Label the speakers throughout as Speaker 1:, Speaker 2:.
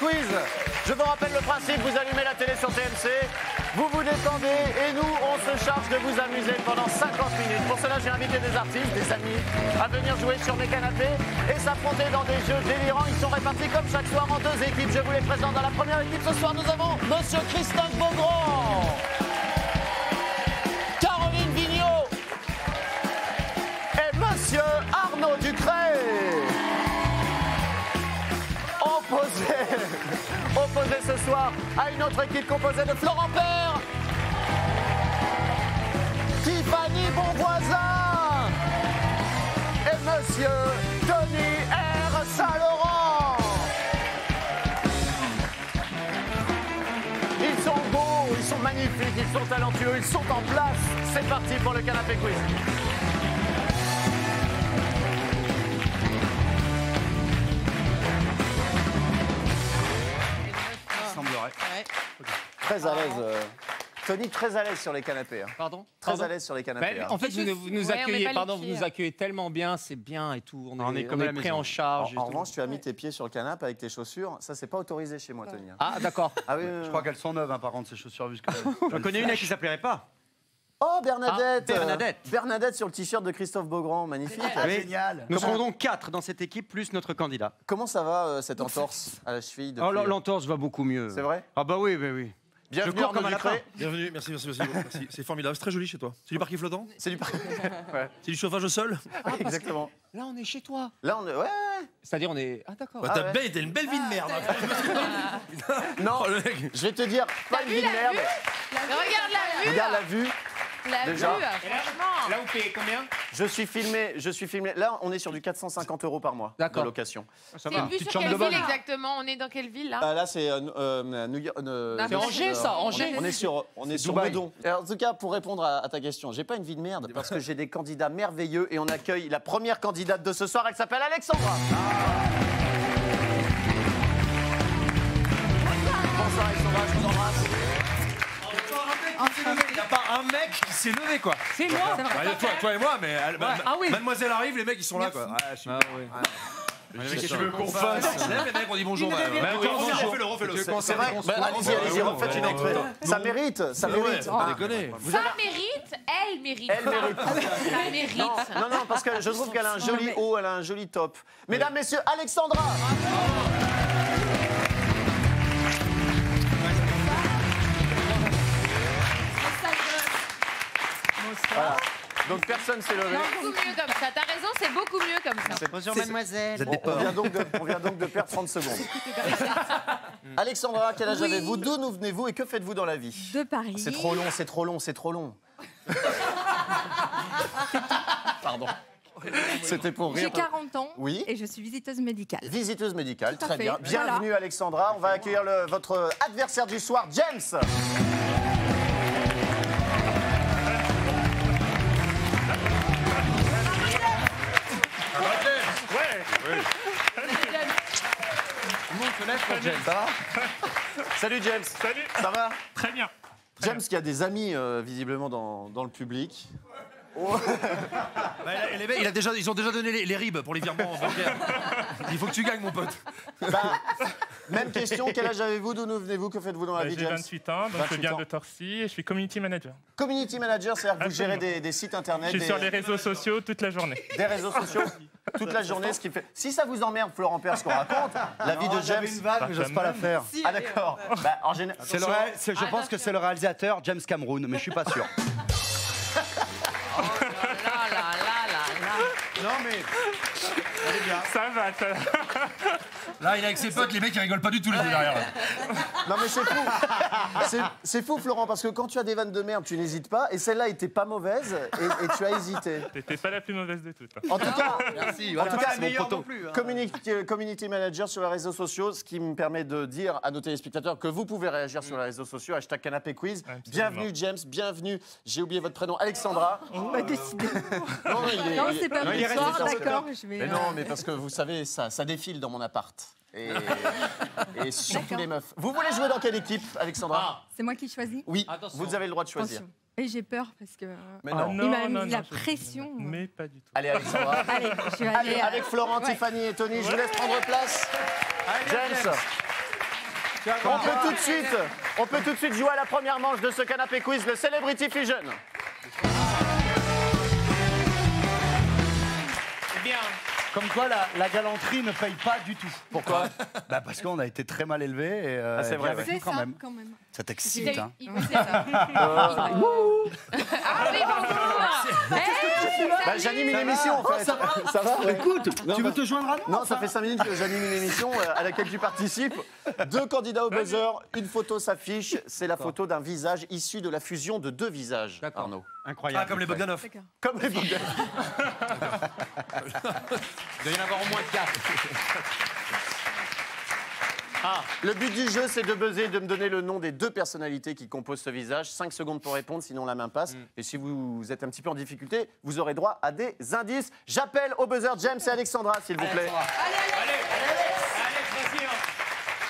Speaker 1: Quiz. Je vous rappelle le principe, vous allumez la télé sur TMC, vous vous détendez et nous, on se charge de vous amuser pendant 50 minutes. Pour cela, j'ai invité des artistes, des amis, à venir jouer sur mes canapés et s'affronter dans des jeux délirants. Ils sont répartis comme chaque soir en 2 équipes. Je vous les présente. Dans la première équipe ce soir, nous avons Monsieur Christophe Beaugrand, Caroline Vigneault et Monsieur Arnaud Ducret. Opposé ce soir à une autre équipe composée de Florent Père, Tiffany Bonvoisin et Monsieur Tony R. Saint-Laurent. Ils sont beaux, ils sont magnifiques, ils sont talentueux, ils sont en place. C'est parti pour le canapé quiz. Très à l'aise. Tony, très à l'aise sur les canapés. Hein.
Speaker 2: Pardon?
Speaker 1: Très à l'aise sur les canapés.
Speaker 2: En fait, vous nous accueillez, vous nous accueillez tellement bien, c'est bien et tout. On est pris en charge.
Speaker 1: En revanche, tu as mis tes pieds sur le canapé avec tes chaussures. Ça, c'est pas autorisé chez moi, Tony.
Speaker 2: Ah, d'accord.
Speaker 1: Ah, oui,
Speaker 3: Je crois qu'elles sont neuves, hein, par contre, ces chaussures.
Speaker 4: J'en connais une qui s'appellerait pas.
Speaker 1: Oh, Bernadette.
Speaker 2: Bernadette.
Speaker 1: Bernadette sur le t-shirt de Christophe Beaugrand. Magnifique.
Speaker 3: Génial.
Speaker 4: Nous serons donc 4 dans cette équipe, plus notre candidat.
Speaker 1: Comment ça va, cette entorse à la cheville depuis...
Speaker 4: L'entorse va beaucoup mieux.
Speaker 1: C'est vrai?
Speaker 4: Ah bah oui, oui.
Speaker 1: Bienvenue,
Speaker 4: je cours comme un
Speaker 1: Arnaud
Speaker 4: lapin.
Speaker 1: Ducret.
Speaker 5: Bienvenue, merci. C'est formidable, c'est très joli chez toi. C'est du parquet flottant?
Speaker 1: C'est du... ouais.
Speaker 5: C'est du chauffage au sol?
Speaker 1: Exactement.
Speaker 2: Là, on est chez toi.
Speaker 1: Là, on est... Ouais.
Speaker 2: C'est-à-dire, on est... Ah, d'accord.
Speaker 5: Ouais, t'as une belle vie de merde.
Speaker 1: Non,
Speaker 5: Oh, le mec.
Speaker 1: je vais te dire, pas une vie de merde.
Speaker 6: Regarde la vue.
Speaker 1: Regarde la vue.
Speaker 6: La
Speaker 1: Déjà.
Speaker 6: vue, franchement.
Speaker 2: Là, vous payez combien?
Speaker 1: Je suis filmé. Là, on est sur du 450 € par mois de
Speaker 2: D'accord.
Speaker 1: location.
Speaker 2: Ça
Speaker 6: C'est
Speaker 2: va.
Speaker 6: une vue sur quelle ville exactement? On est dans quelle ville là?
Speaker 1: Là, c'est New York.
Speaker 2: C'est Angers, ça, Angers.
Speaker 1: On est sur
Speaker 4: Dubaï.
Speaker 1: Meudon. Alors, en tout cas, pour répondre à ta question, j'ai pas une vie de merde parce que j'ai des candidats merveilleux et on accueille la première candidate de ce soir. Elle s'appelle Alexandra. Bonsoir Alexandra, je vous embrasse.
Speaker 5: Il n'y a pas un mec qui s'est levé, quoi.
Speaker 2: C'est moi.
Speaker 5: Toi et moi, mais
Speaker 2: Ah oui.
Speaker 5: mademoiselle arrive, les mecs ils sont là, quoi. Qu'est-ce que tu veux qu'on fasse? Les mecs, on dit bonjour. Refais-le.
Speaker 1: C'est vrai. Allez-y, refaites une entrée. Ça mérite.
Speaker 5: Pas déconner.
Speaker 6: Ça mérite, elle mérite.
Speaker 1: Elle mérite.
Speaker 6: Elle mérite.
Speaker 1: Non, parce que je trouve qu'elle a un joli haut, elle a un joli top. Mesdames, messieurs, Alexandra. Voilà. Donc personne s'est levé.
Speaker 6: Beaucoup mieux comme ça. T'as raison, c'est beaucoup mieux comme ça.
Speaker 4: Bonjour, mademoiselle.
Speaker 1: On vient donc de perdre 30 secondes. Alexandra, quel âge avez-vous? D'où nous venez-vous et que faites-vous dans la vie?
Speaker 7: De Paris.
Speaker 1: C'est trop long. Pardon. C'était pour rire.
Speaker 7: J'ai 40 ans
Speaker 1: Oui.
Speaker 7: et je suis visiteuse médicale.
Speaker 1: Visiteuse médicale,
Speaker 7: Tout à
Speaker 1: très
Speaker 7: fait.
Speaker 1: bien. Bienvenue Alexandra. On va accueillir votre adversaire du soir, James. Salut James.
Speaker 8: Salut.
Speaker 1: Ça va?
Speaker 8: Très bien.
Speaker 1: James qui a des amis visiblement dans le public.
Speaker 5: Les mecs, ils ont déjà donné les ribs pour les virements bancaires. Il faut que tu gagnes, mon pote.
Speaker 1: Même question, quel âge avez-vous? D'où nous venez-vous? Que faites-vous dans la vie,
Speaker 8: J'ai
Speaker 1: James?
Speaker 8: 28 ans, donc je viens de Torcy et je suis community manager.
Speaker 1: Community manager, c'est-à-dire que vous gérez des sites internet.
Speaker 8: Je suis sur les réseaux sociaux toute la journée.
Speaker 1: Des réseaux sociaux toute la journée, ce qui fait... Si ça vous emmerde, Florent Père, ce qu'on raconte, la vie de James...
Speaker 3: une vanne, mais j'ose pas la faire.
Speaker 1: Ah d'accord. En général...
Speaker 3: Je pense que c'est le réalisateur James Cameron, mais je suis pas sûr.
Speaker 5: Non, mais. Elle est bien.
Speaker 8: Ça va.
Speaker 5: Là, il est avec ses potes, les mecs, ils rigolent pas du tout, les deux derrière.
Speaker 1: Non, mais c'est fou. C'est fou, Florent, parce que quand tu as des vannes de merde, tu n'hésites pas. Et celle-là était pas mauvaise et tu as hésité.
Speaker 8: T'étais pas la plus mauvaise de toutes.
Speaker 1: En tout cas,
Speaker 3: Merci.
Speaker 1: en tout cas,
Speaker 3: c'est mon poteau.
Speaker 1: community manager sur les réseaux sociaux, ce qui me permet de dire à nos téléspectateurs que vous pouvez réagir sur les réseaux sociaux, hashtag Canapé Quiz. Bienvenue James, bienvenue. J'ai oublié votre prénom, Alexandra.
Speaker 7: Pas décidé.
Speaker 1: Non,
Speaker 7: Non, c'est pas mon soir, d'accord.
Speaker 1: Mais non, mais parce que vous savez, ça défile dans mon appart. Et surtout les meufs. Vous voulez jouer dans quelle équipe, Alexandra?
Speaker 7: C'est moi qui choisis.
Speaker 1: Oui,
Speaker 2: Attention.
Speaker 1: vous avez le droit de choisir.
Speaker 7: Attention. Et j'ai peur parce que
Speaker 1: Mais
Speaker 8: Ah,
Speaker 1: non.
Speaker 7: il m'a mis la pression.
Speaker 8: Mais pas du tout.
Speaker 1: Allez, Alexandra.
Speaker 7: Allez, je vais
Speaker 1: Allez,
Speaker 7: aller.
Speaker 1: avec Florent,
Speaker 7: Ouais.
Speaker 1: Tiffany et Tony, je vous laisse prendre place. James, On peut tout de suite jouer à la première manche de ce canapé quiz, le Celebrity Fusion.
Speaker 2: C'est bien.
Speaker 3: Comme quoi, la galanterie ne paye pas du tout.
Speaker 1: Pourquoi?
Speaker 3: Bah parce qu'on a été très mal élevés et
Speaker 1: c'est vrai,
Speaker 3: avec nous
Speaker 7: C'est
Speaker 3: quand
Speaker 7: ça,
Speaker 3: même.
Speaker 7: quand même.
Speaker 3: Ça t'excite, hein.
Speaker 6: Ah oui, bonjour.
Speaker 1: Bah, j'anime une émission en fait. Ça va?
Speaker 3: Écoute, tu veux te joindre à nous?
Speaker 1: Non, ça fait 5 minutes que j'anime une émission à laquelle tu participes. 2 candidats au buzzer, une photo s'affiche. C'est la photo d'un visage issu de la fusion de 2 visages, Arnaud.
Speaker 4: Incroyable.
Speaker 5: Ah, comme les Bogdanov.
Speaker 1: Comme les Bogdanov.
Speaker 2: Il doit y en avoir au moins 4.
Speaker 1: Le but du jeu, c'est de buzzer, de me donner le nom des 2 personnalités qui composent ce visage. 5 secondes pour répondre, sinon la main passe. Et si vous êtes un petit peu en difficulté, vous aurez droit à des indices. J'appelle au buzzer James et Alexandra, s'il vous plaît.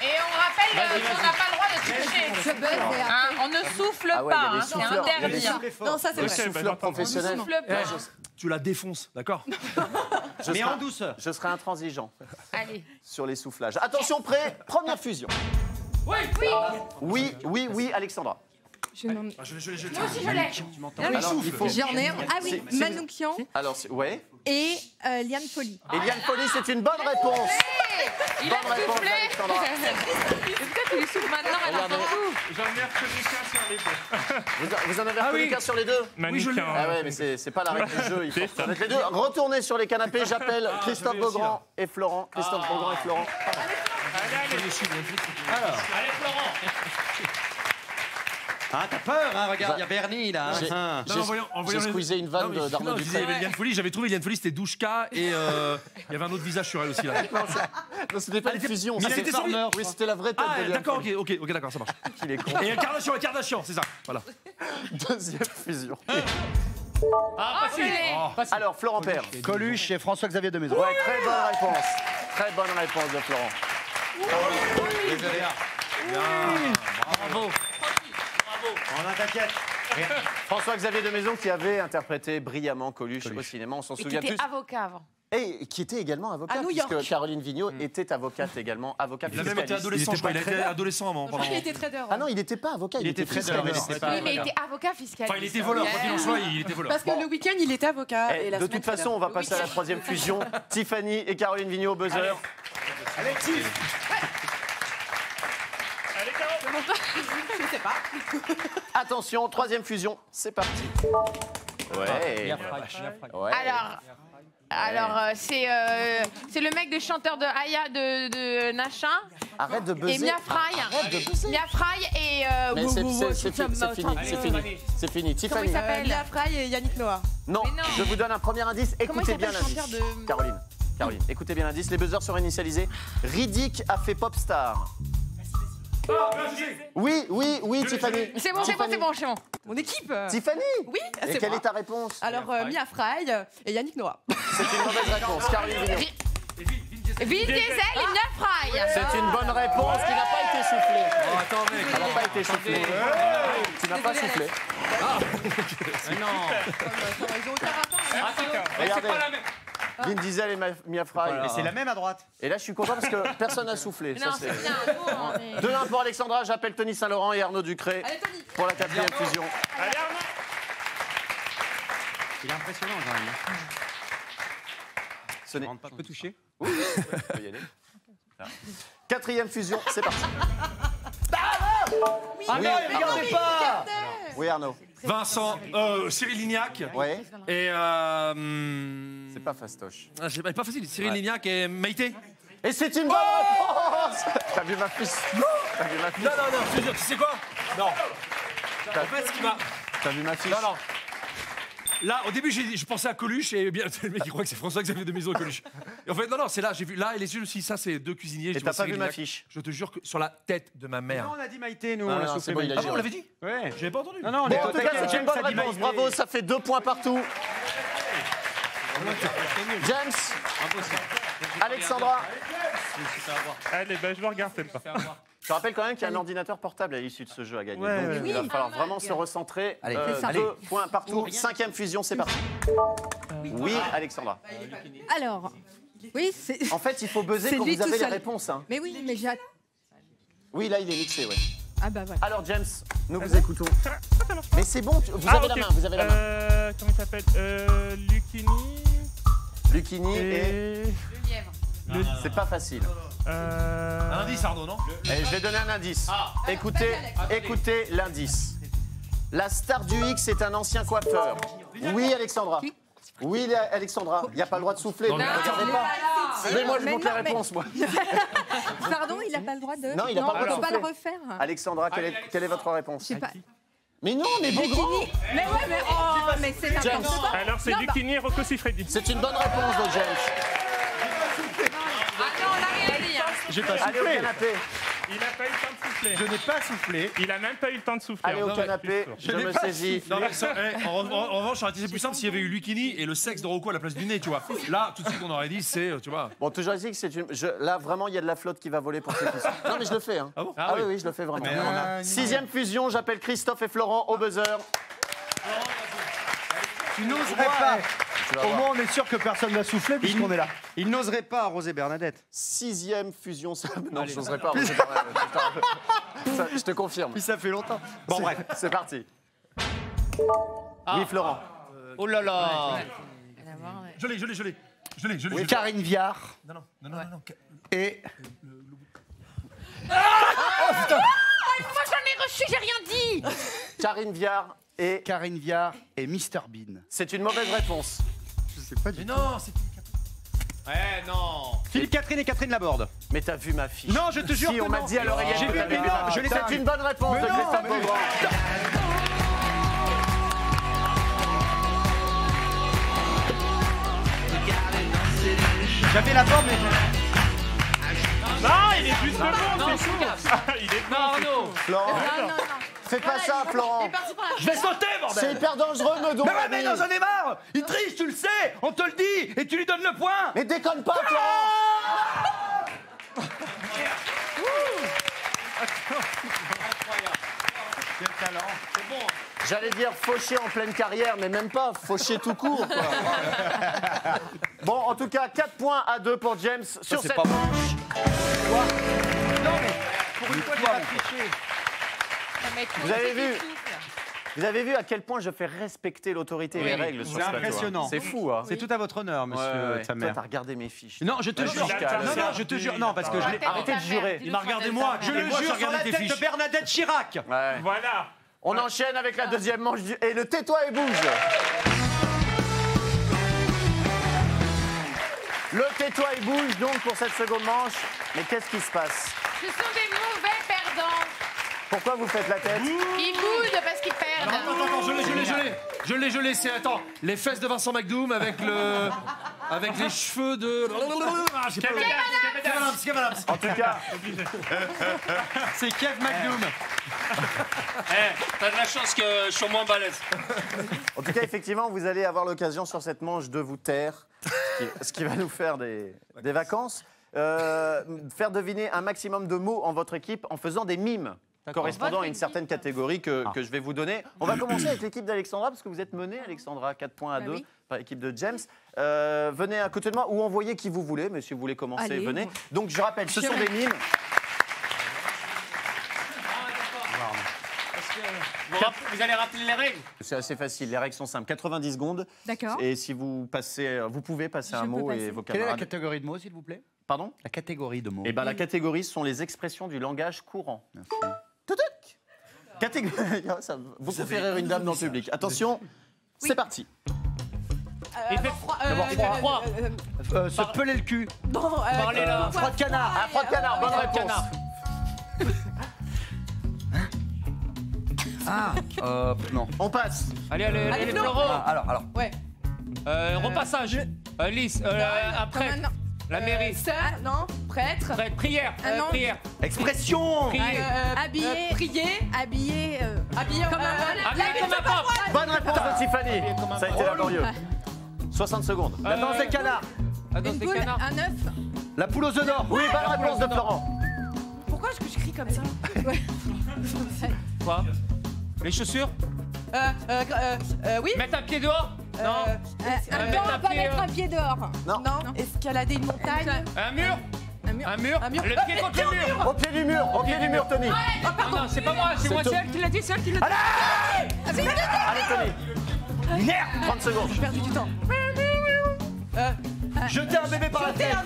Speaker 6: Et on rappelle qu'on n'a pas le droit de tricher.
Speaker 7: Je buzz et
Speaker 6: Hein, on ne souffle
Speaker 1: Ah ouais,
Speaker 6: pas,
Speaker 1: il y a des
Speaker 6: hein, c'est
Speaker 1: souffleurs.
Speaker 6: interdit.
Speaker 7: Non, ça c'est
Speaker 1: Le
Speaker 7: vrai.
Speaker 1: souffleur professionnel.
Speaker 6: Souffle pas.
Speaker 5: Tu la défonces, d'accord?
Speaker 4: Mais en douceur.
Speaker 1: Je serai intransigeant
Speaker 6: Allez.
Speaker 1: sur les soufflages. Attention, prêt, première fusion. Oui, Alexandra.
Speaker 7: Je n'en-
Speaker 6: Moi aussi, je l'ai.
Speaker 1: Alors, il faut...
Speaker 7: J'en ai. Ah oui,
Speaker 1: Si- si-
Speaker 7: Manoukian
Speaker 1: Alors, ouais.
Speaker 7: et Liane Folly.
Speaker 1: Eliane Folly, c'est une bonne réponse.
Speaker 6: Il
Speaker 1: Bonne
Speaker 6: a
Speaker 1: réponse,
Speaker 6: soufflé.
Speaker 1: Alexandra.
Speaker 6: Est-ce que tu lui souffles maintenant? Elle entend tout.
Speaker 8: J'en ai reconnu qu'un sur les deux.
Speaker 1: Vous en avez reconnu qu'un sur les 2?
Speaker 8: Mannequin.
Speaker 1: Ah ouais, mais c'est pas la règle du jeu. Il faut
Speaker 8: C'est ça.
Speaker 1: reconnaître les 2. Retournez sur les canapés. J'appelle Christophe Beaugrand et Florent. Christophe Beaugrand et Florent.
Speaker 2: Allez, Florent.
Speaker 4: Ah, t'as peur, hein? Regarde, il y a Bernie, là.
Speaker 1: J'ai-
Speaker 4: hein.
Speaker 1: J'ai squeezé une vanne d'Arnaud
Speaker 5: Je disais
Speaker 1: Ducret.
Speaker 5: Eliane Folly, j'avais trouvé Eliane Folly, c'était Douchka et il y avait un autre visage sur elle aussi là.
Speaker 1: Non, c'était pas une fusion.
Speaker 5: Mais elle
Speaker 1: c'était
Speaker 5: était sur lui.
Speaker 1: Oui, c'était la vraie tête
Speaker 5: Ah,
Speaker 1: d'Eliane
Speaker 5: d'accord,
Speaker 1: Folly.
Speaker 5: ok, d'accord, ça marche.
Speaker 1: Il est con.
Speaker 5: Et Kardashian, c'est ça. Voilà.
Speaker 1: Deuxième fusion.
Speaker 2: Ah, facile. Facile.
Speaker 1: Alors, Florent Père.
Speaker 3: Coluche et François-Xavier de Maison.
Speaker 1: Ouais, très bonne réponse. Très bonne réponse de Florent.
Speaker 2: Bravo.
Speaker 3: On a t'inquiète.
Speaker 1: François-Xavier de Maison qui avait interprété brillamment Coluche au cinéma. On s'en
Speaker 6: Et qui
Speaker 1: souvient
Speaker 6: était
Speaker 1: tous.
Speaker 6: avocat avant.
Speaker 1: Et qui était également avocat,
Speaker 7: À New
Speaker 1: puisque
Speaker 7: York.
Speaker 1: Caroline Vigneault était avocate également, avocate
Speaker 5: Il a même été
Speaker 1: fiscaliste.
Speaker 5: adolescent, je crois. Il a été adolescent avant. pendant-
Speaker 7: Il était trader.
Speaker 1: Ah non, il n'était pas avocat, il était
Speaker 3: trader,
Speaker 1: fiscaliste.
Speaker 3: il était
Speaker 6: Oui, mais il était avocat fiscaliste.
Speaker 5: Enfin, il était voleur, quoi qu'il en soit, il était voleur.
Speaker 9: Parce que le week-end, il était avocat.
Speaker 1: Eh,
Speaker 9: et la
Speaker 1: de
Speaker 9: semaine,
Speaker 1: toute façon, on va passer à la troisième fusion. Tiffany et Caroline Vigneault au buzzer.
Speaker 8: Allez, Caro.
Speaker 9: Je sais pas.
Speaker 1: Attention, troisième fusion, c'est parti. Ouais. Ouais.
Speaker 6: Alors, c'est le mec de chanteur de Aya de Nachin
Speaker 1: Arrête de buzzer.
Speaker 6: et Mia Fry.
Speaker 1: Arrête de buzzer.
Speaker 6: Mia Fry et
Speaker 1: Mais c'est fini, c'est fini. C'est fini.
Speaker 6: Comment
Speaker 1: Tiffany.
Speaker 6: il s'appelle?
Speaker 9: Mia Fry et Yannick Noah.
Speaker 1: Non,
Speaker 6: Mais non.
Speaker 1: je vous donne un premier indice.
Speaker 6: Comment il
Speaker 1: Écoutez bien
Speaker 6: s'appelle le
Speaker 1: l'indice.
Speaker 6: chanteur de-
Speaker 1: Caroline, écoutez bien l'indice. Les buzzers seront initialisés. Riddick a fait Popstar. Oui, Tiffany.
Speaker 6: C'est bon, c'est bon.
Speaker 9: Mon équipe.
Speaker 1: Tiffany.
Speaker 9: Oui,
Speaker 1: Et
Speaker 9: c'est
Speaker 1: quelle
Speaker 9: moi.
Speaker 1: est ta réponse?
Speaker 9: Alors, Mia Fry et Yannick Noah.
Speaker 1: C'est une mauvaise réponse. Caroline Vigneault.
Speaker 6: Vin Diesel et Mia Fry.
Speaker 1: C'est une bonne réponse qui n'a pas été soufflée.
Speaker 5: Oh, attends, mec.
Speaker 1: Elle n'a pas été soufflée. Tu n'as pas soufflé.
Speaker 2: Mais non.
Speaker 9: Ils ont aucun rapport.
Speaker 1: Regardez. Vin Diesel et Mia Fry.
Speaker 3: Et c'est la même à droite.
Speaker 1: Et là, je suis content parce que personne n'a soufflé.
Speaker 6: Non, c'est bien. Bon, mais-
Speaker 1: 2-1 pour Alexandra. J'appelle Tony Saint-Laurent et Arnaud Ducret
Speaker 9: Allez, Tony.
Speaker 1: pour la quatrième fusion.
Speaker 8: Allez, Arnaud.
Speaker 4: Il est impressionnant, quand même.
Speaker 1: Ce n'est...
Speaker 2: Tu peux toucher?
Speaker 1: Oui, on peut y aller. Là. Quatrième fusion, c'est parti.
Speaker 3: Ah non, regardez pas.
Speaker 1: Oui, Arnaud.
Speaker 5: Vincent, Cyril Lignac
Speaker 1: Ouais,
Speaker 5: et.
Speaker 1: c'est pas fastoche.
Speaker 5: Ah, c'est pas facile, Cyril Lignac et Maïté.
Speaker 1: Et c'est une bonne réponse. T'as vu ma fiche? T'as vu ma fiche?
Speaker 5: Non, je te jure, tu sais quoi? Non. En fait, ce qui m'a.
Speaker 1: T'as vu ma fiche?
Speaker 5: Non. Là, au début, je pensais à Coluche et bien, le mec il croit que c'est François-Xavier de Maison et Coluche. Et en fait, non, c'est là, j'ai vu là et les yeux aussi, ça c'est deux cuisiniers.
Speaker 1: Et
Speaker 5: je
Speaker 1: t'as
Speaker 5: vois
Speaker 1: pas
Speaker 5: Cyril
Speaker 1: vu ma
Speaker 5: Lignac.
Speaker 1: fiche?
Speaker 5: Je te jure que sur la tête de ma mère.
Speaker 3: Non, on a dit Maïté, nous.
Speaker 1: Non,
Speaker 3: on a
Speaker 1: non,
Speaker 3: soufflé
Speaker 1: c'est bon, il a
Speaker 3: Maïté.
Speaker 5: Ah bon, on l'avait dit?
Speaker 3: Ouais.
Speaker 5: J'avais pas entendu.
Speaker 3: Non, on
Speaker 1: Bon,
Speaker 3: est
Speaker 1: en tout cas, c'est une bonne
Speaker 3: James a dit
Speaker 1: réponse.
Speaker 3: Maïté.
Speaker 1: Bravo, ça fait 2 points partout. James, Alexandra.
Speaker 8: Allez, je vous regarde pas.
Speaker 1: Je rappelle quand même qu'il y a un ordinateur portable à l'issue de ce jeu à gagner.
Speaker 8: Ouais,
Speaker 1: Donc,
Speaker 8: ouais,
Speaker 1: il va
Speaker 6: ouais.
Speaker 1: falloir vraiment se recentrer.
Speaker 3: Allez,
Speaker 7: c'est ça.
Speaker 1: 2 points partout. Cinquième fusion, c'est parti. Oui, Alexandra.
Speaker 7: Alors, oui, c'est.
Speaker 1: En fait, il faut buzzer
Speaker 7: C'est
Speaker 1: quand
Speaker 7: lui
Speaker 1: vous avez
Speaker 7: tout
Speaker 1: les
Speaker 7: seul.
Speaker 1: réponses. Hein.
Speaker 7: Mais oui, mais j'ai.
Speaker 1: Oui, là, il est mixé, oui.
Speaker 7: Ah bah voilà.
Speaker 1: Alors, James, nous vous écoutons. Mais c'est bon, vous avez la main, vous avez la main.
Speaker 8: Comment il s'appelle Lucchini.
Speaker 1: Lucchini et...
Speaker 6: Le lièvre.
Speaker 1: C'est pas facile.
Speaker 5: Un indice, Arnaud, non?
Speaker 1: Et je vais donner un indice. Écoutez l'indice. La star du X est un ancien coiffeur. Oui, Alexandra. Oui, Alexandra. Il n'y a pas le droit de souffler. Ne regardez pas. Mais moi, je
Speaker 7: Mais
Speaker 1: montre
Speaker 7: non,
Speaker 1: la
Speaker 7: mais-
Speaker 1: réponse, moi.
Speaker 7: Pardon, il n'a pas le droit de.
Speaker 1: Non, il a pas le droit de
Speaker 7: on peut pas le
Speaker 1: souffler.
Speaker 7: refaire.
Speaker 1: Alexandra, quelle est votre réponse?
Speaker 7: Je sais pas.
Speaker 1: Mais non, mais bon grand.
Speaker 7: Mais ouais, mais oh, mais c'est
Speaker 1: James.
Speaker 7: n'importe quoi.
Speaker 8: Alors c'est
Speaker 7: Non,
Speaker 8: Lucchini et Rocco Siffredi.
Speaker 1: C'est une bonne réponse de James.
Speaker 6: Ah non, on n'a rien dit. Hein.
Speaker 5: J'ai pas
Speaker 1: Allez au
Speaker 5: soufflé.
Speaker 1: canapé.
Speaker 8: Il n'a pas eu le temps de souffler.
Speaker 5: Je n'ai pas soufflé.
Speaker 8: Il a même pas eu le temps de souffler.
Speaker 1: Allez au
Speaker 8: Non, mais
Speaker 1: canapé.
Speaker 8: je suis sûr.
Speaker 1: Je me saisis.
Speaker 5: Non, mais en revanche, ça aurait été plus simple s'il y avait eu Lucchini et le sexe de Rocco à la place du nez, tu vois. Là, tout de suite, on aurait dit, c'est, tu vois.
Speaker 1: Bon, toujours ici que c'est une. Là, vraiment, il y a de la flotte qui va voler pour ces questions. Non, mais je le fais. Hein.
Speaker 5: Ah bon?
Speaker 1: Ah oui, je le fais vraiment.
Speaker 5: Mais on a-
Speaker 1: Sixième fusion, j'appelle Christophe et Florent au buzzer.
Speaker 3: Tu n'oserais pas. Au moins, on est sûr que personne va souffler puisqu'on est là.
Speaker 4: Il n'oserait pas arroser Bernadette.
Speaker 1: Sixième fusion, ça. Non, je n'oserais pas. Ça, je te confirme.
Speaker 4: Puis ça fait longtemps.
Speaker 1: Bon, bref, c'est parti. Oui, Florent.
Speaker 2: Oh là là.
Speaker 5: Je l'ai.
Speaker 3: Oui, Karine Viard
Speaker 5: Non.
Speaker 3: et.
Speaker 6: Moi, j'en ai reçu, j'ai rien dit.
Speaker 1: Karine Viard et.
Speaker 3: Karine Viard et Mr Bean.
Speaker 1: C'est une mauvaise réponse.
Speaker 3: Je sais pas du
Speaker 5: Mais
Speaker 3: tout.
Speaker 5: non, c'est.
Speaker 2: Non.
Speaker 4: Philippe Catherine et Catherine Laborde.
Speaker 1: Mais t'as vu ma fiche?
Speaker 4: Non, je te jure
Speaker 1: Si,
Speaker 4: que
Speaker 1: on m'a
Speaker 4: non.
Speaker 1: dit à l'oreillette.
Speaker 4: J'ai
Speaker 1: que
Speaker 4: vu,
Speaker 1: t'avais
Speaker 4: mais
Speaker 1: vu
Speaker 4: non,
Speaker 1: ma-
Speaker 4: je l'ai
Speaker 1: C'est
Speaker 4: pas vu.
Speaker 1: une bonne réponse
Speaker 4: Mais
Speaker 1: de
Speaker 4: non,
Speaker 1: Christophe
Speaker 4: mais-
Speaker 1: Beaugrand.
Speaker 4: J'avais Laborde, mais.
Speaker 8: Non, il est juste bon, c'est tout. Il est bon.
Speaker 2: Arnaud.
Speaker 1: Florent,
Speaker 6: Non.
Speaker 1: fais pas ça, Florent.
Speaker 3: Je vais sauter,
Speaker 1: C'est
Speaker 3: bordel.
Speaker 1: hyper dangereux, Meudon.
Speaker 3: Mais ouais, mais non, j'en ai marre. Il triche, tu le sais. On te le dit et tu lui donnes le point.
Speaker 1: Mais déconne pas, Florent.
Speaker 4: Quel talent.
Speaker 1: J'allais dire faucher en pleine carrière, mais même pas, faucher tout court. Quoi. Bon, en tout cas, 4 points à 2 pour James sur
Speaker 4: c'est
Speaker 1: cette
Speaker 4: pas bon.
Speaker 1: manche.
Speaker 4: Non, mais pour une fois, j'ai pas triché.
Speaker 1: Vous avez vu Vous avez vu à quel point je fais respecter l'autorité et les règles sur
Speaker 4: C'est
Speaker 1: ce plateau, hein.
Speaker 4: impressionnant.
Speaker 1: C'est fou, hein.
Speaker 4: C'est tout à votre honneur, monsieur
Speaker 1: Toi,
Speaker 4: Tamer.
Speaker 1: t'as regardé mes fiches.
Speaker 4: Non, je te
Speaker 1: Ouais,
Speaker 4: jure.
Speaker 1: Pascal.
Speaker 4: Non, je te jure. Non, parce que je l'ai.
Speaker 1: Arrêtez de jurer.
Speaker 5: Il m'a regardé moi.
Speaker 4: Je le
Speaker 5: Et moi, j'ai
Speaker 4: jure sur
Speaker 5: regardé
Speaker 4: la
Speaker 5: tes
Speaker 4: tête de
Speaker 5: fiches.
Speaker 4: Bernadette Chirac.
Speaker 1: Ouais.
Speaker 8: Voilà.
Speaker 1: On enchaîne avec la deuxième manche et le tais-toi et bouge. Le tais-toi et bouge donc pour cette seconde manche. Mais qu'est-ce qui se passe?
Speaker 6: Ce sont des mauvais perdants.
Speaker 1: Pourquoi vous faites la tête?
Speaker 6: Ils boudent parce qu'ils perdent.
Speaker 5: Attends, je l'ai, c'est, attends, les fesses de Vincent McDoom avec les cheveux de... Ah, j'ai pas le- Kev Adams.
Speaker 1: En tout cas,
Speaker 4: C'est Kev McDoom.
Speaker 2: T'as de la chance que je suis moins balèze.
Speaker 1: effectivement, vous allez avoir l'occasion sur cette manche de vous taire, ce qui va nous faire des vacances. Faire deviner un maximum de mots en votre équipe en faisant des mimes correspondant à une certaine catégorie que je vais vous donner. On va commencer avec l'équipe d'Alexandra, parce que vous êtes menée, Alexandra, 4 points à 2
Speaker 7: oui.
Speaker 1: par l'équipe de James. Venez à côté de moi ou envoyez qui vous voulez, mais si vous voulez commencer,
Speaker 7: Allez.
Speaker 1: venez. Donc je rappelle, ce sont des mimes.
Speaker 2: Vous allez rappeler les règles.
Speaker 1: C'est assez facile, les règles sont simples. 90 secondes.
Speaker 7: D'accord.
Speaker 1: Et si vous passez, vous pouvez passer
Speaker 7: Je
Speaker 1: un
Speaker 7: peux
Speaker 1: mot
Speaker 7: passer.
Speaker 1: et vos
Speaker 3: Quelle est la
Speaker 1: camarades.
Speaker 3: catégorie de mots, s'il vous plaît?
Speaker 1: Pardon?
Speaker 3: La catégorie de mots.
Speaker 1: Eh ben, la catégorie sont les expressions du langage courant. Toutouk. Catégorie. Vous pouvez rire une dame dans le public. Attention, c'est parti.
Speaker 2: Il fait froid.
Speaker 3: Se peler le cul.
Speaker 2: Parlez là.
Speaker 1: Froid de canard. Ah, froid de canard, bonne réponse.
Speaker 2: Canard.
Speaker 3: Non.
Speaker 1: On passe.
Speaker 2: Allez, Florent.
Speaker 3: Alors.
Speaker 9: Ouais.
Speaker 2: Repassage. Lys. Après.
Speaker 7: Comme un-
Speaker 2: La mairie.
Speaker 9: Sœur, non. Prêtre.
Speaker 2: Prière.
Speaker 7: Un an.
Speaker 2: Prière.
Speaker 3: Expression.
Speaker 2: Prier.
Speaker 7: Habillé.
Speaker 9: Prier.
Speaker 7: Habillé.
Speaker 9: Habillé
Speaker 7: Comme un bon
Speaker 2: Habillé comme un pape.
Speaker 1: Bonne réponse de Tiffany. Ça a été laborieux. 60 secondes.
Speaker 3: La danse des canards.
Speaker 2: Dans
Speaker 7: Une
Speaker 2: des
Speaker 7: poule,
Speaker 2: canards.
Speaker 7: un œuf.
Speaker 3: La poule aux œufs d'or.
Speaker 1: Oui, bonne réponse de Florent.
Speaker 9: Pourquoi est-ce que je crie comme ça?
Speaker 2: Quoi? Les chaussures.
Speaker 9: Oui.
Speaker 2: Mettre un pied dehors. Non.
Speaker 7: On
Speaker 2: mettre
Speaker 7: va
Speaker 2: un
Speaker 7: pas
Speaker 2: pied,
Speaker 7: mettre un pied dehors.
Speaker 1: Non.
Speaker 9: Non. Escalader une montagne.
Speaker 2: Un mur.
Speaker 7: Un
Speaker 2: Un mur. Le pied contre le mur.
Speaker 1: Au pied du mur, Tony.
Speaker 2: Non, c'est pas moi, c'est moi, c'est elle qui l'a dit, c'est elle qui l'a dit.
Speaker 1: Allez, Tony. Merde 30 secondes.
Speaker 9: J'ai perdu du temps.
Speaker 3: Jeter un bébé par la tête.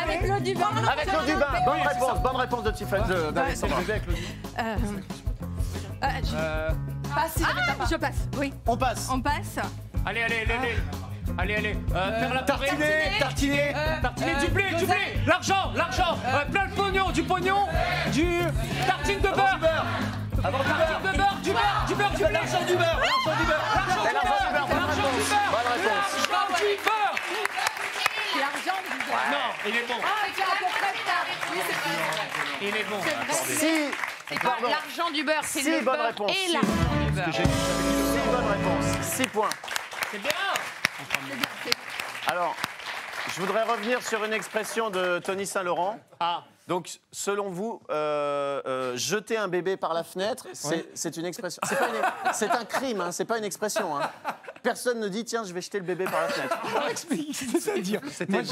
Speaker 7: Avec l'eau du bain.
Speaker 1: Avec l'eau du bain. Bonne réponse de Tiffany.
Speaker 7: Passer. Je passe. Oui.
Speaker 1: On passe.
Speaker 7: On passe.
Speaker 2: Allez. Faire la
Speaker 3: Tartiner.
Speaker 2: Tartiner du blé. L'argent. Plein de pognon, du pognon. Tartine de beurre.
Speaker 3: Avant du beurre.
Speaker 2: Du beurre.
Speaker 3: L'argent du beurre.
Speaker 1: L'argent du beurre. Bonne réponse.
Speaker 7: L'argent du beurre.
Speaker 2: Non, il est bon. Il est bon.
Speaker 1: Si.
Speaker 6: C'est quoi l'argent du beurre? C'est
Speaker 1: Si,
Speaker 6: le
Speaker 1: bonne
Speaker 6: beurre
Speaker 1: réponse.
Speaker 6: et l'argent du beurre.
Speaker 1: 6 bonnes réponses. 6 points.
Speaker 2: C'est bien.
Speaker 1: Alors, je voudrais revenir sur une expression de Tony Saint-Laurent.
Speaker 2: Ah.
Speaker 1: Donc, selon vous, jeter un bébé par la fenêtre, c'est une expression. C'est un crime, hein, c'est pas une expression. Hein. Personne ne dit tiens, je vais jeter le bébé par la fenêtre.
Speaker 3: C'est-à-dire.
Speaker 1: C'était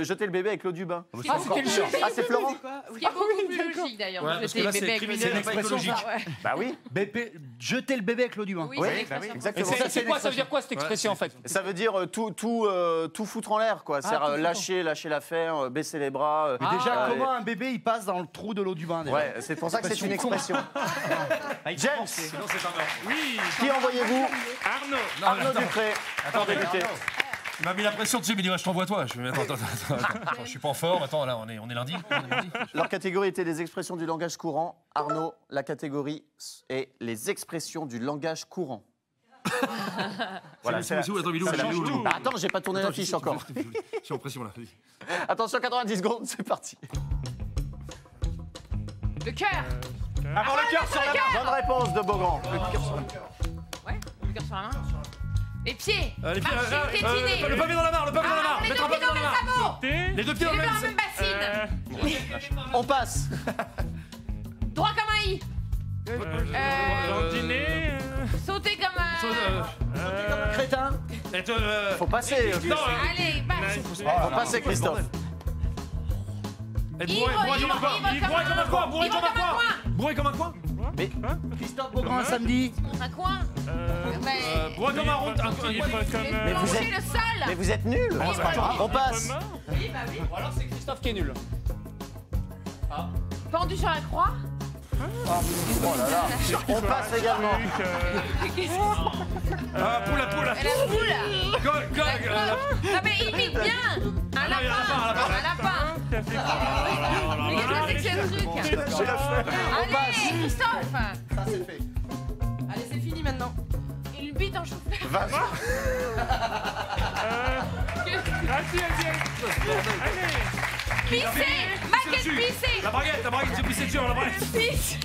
Speaker 1: jeter le bébé avec l'eau du bain.
Speaker 2: Ah, c'était le jeu.
Speaker 1: Ah, c'est Florent.
Speaker 6: Ce qui est beaucoup plus logique d'ailleurs.
Speaker 5: Ouais,
Speaker 6: de
Speaker 5: parce que
Speaker 6: jeter
Speaker 5: là,
Speaker 6: le
Speaker 5: c'est
Speaker 6: bébé avec le
Speaker 5: criminel,
Speaker 6: bébé.
Speaker 5: pas écologique.
Speaker 1: Bah oui.
Speaker 3: Jeter le bébé avec l'eau du bain.
Speaker 6: Oui,
Speaker 1: Oui,
Speaker 6: c'est l'expression.
Speaker 2: Et
Speaker 1: exactement.
Speaker 2: c'est quoi, ça veut dire quoi cette expression en fait?
Speaker 1: Ça veut dire tout foutre en l'air, quoi. C'est-à-dire lâcher l'affaire, baisser les bras.
Speaker 3: Mais déjà, comment un bébé il passe dans le trou de l'eau du bain déjà.
Speaker 1: Ouais, c'est pour ça que c'est une expression. James,
Speaker 5: Sinon, c'est pas mal.
Speaker 8: Oui,
Speaker 1: qui envoyez-vous? Arnaud Dupré. Attends, débuter.
Speaker 5: Il m'a mis la pression dessus, il m'a dit ouais, je t'envoie toi. Je me dis attends, je suis pas en forme. Attends, là, on est lundi.
Speaker 1: Leur catégorie était les expressions du langage courant. Arnaud, la catégorie est les expressions du langage courant. Voilà,
Speaker 5: c'est attends, Milou,
Speaker 1: Bah, attends, j'ai pas tourné la fiche encore.
Speaker 5: Je suis en pression là.
Speaker 1: Attention, 90 secondes, c'est parti.
Speaker 6: Le cœur.
Speaker 3: Avant le cœur sur la main.
Speaker 1: Bonne réponse de Beaugrand.
Speaker 6: Ouais, le cœur sur la main. Les pieds.
Speaker 5: Les pieds,
Speaker 6: Marcher, tétiner.
Speaker 5: le pavé dans la main, le pavé dans la main.
Speaker 6: Les deux
Speaker 5: Mettre un
Speaker 6: pieds
Speaker 5: pavé
Speaker 6: dans le même sabot.
Speaker 5: Les deux pieds
Speaker 6: Les
Speaker 5: dans
Speaker 6: deux
Speaker 5: le
Speaker 6: dans la
Speaker 5: même.
Speaker 6: même bassine.
Speaker 1: On passe.
Speaker 6: Droit comme un i.
Speaker 8: dîner.
Speaker 6: Sauter comme un...
Speaker 3: Crétin.
Speaker 1: Faut passer.
Speaker 5: Non,
Speaker 6: Allez, passe.
Speaker 1: Faut passer, Christophe.
Speaker 6: Bourré
Speaker 5: comme un coin.
Speaker 3: Christophe Beaugrand un samedi.
Speaker 6: Un coin.
Speaker 5: Bourré comme un rond.
Speaker 1: Mais vous
Speaker 6: Manger
Speaker 1: êtes,
Speaker 6: le sol.
Speaker 1: mais vous êtes nuls. On passe.
Speaker 2: Ou alors c'est Christophe qui est nul.
Speaker 6: Pendu sur la croix.
Speaker 1: Oh là là. On passe également.
Speaker 5: Poule.
Speaker 6: La poule. Non mais imite bien. Un lapin. Mais qu'est-ce que c'est que ce truc? Allez, Christophe.
Speaker 1: Ça, c'est fait.
Speaker 9: Allez, c'est fini maintenant.
Speaker 6: Une bite en chou-fleur.
Speaker 8: Vas-y.
Speaker 6: Pisser. Baguette pissée.
Speaker 5: La baguette, tu pisses dessus, la baguette.
Speaker 6: Pisse.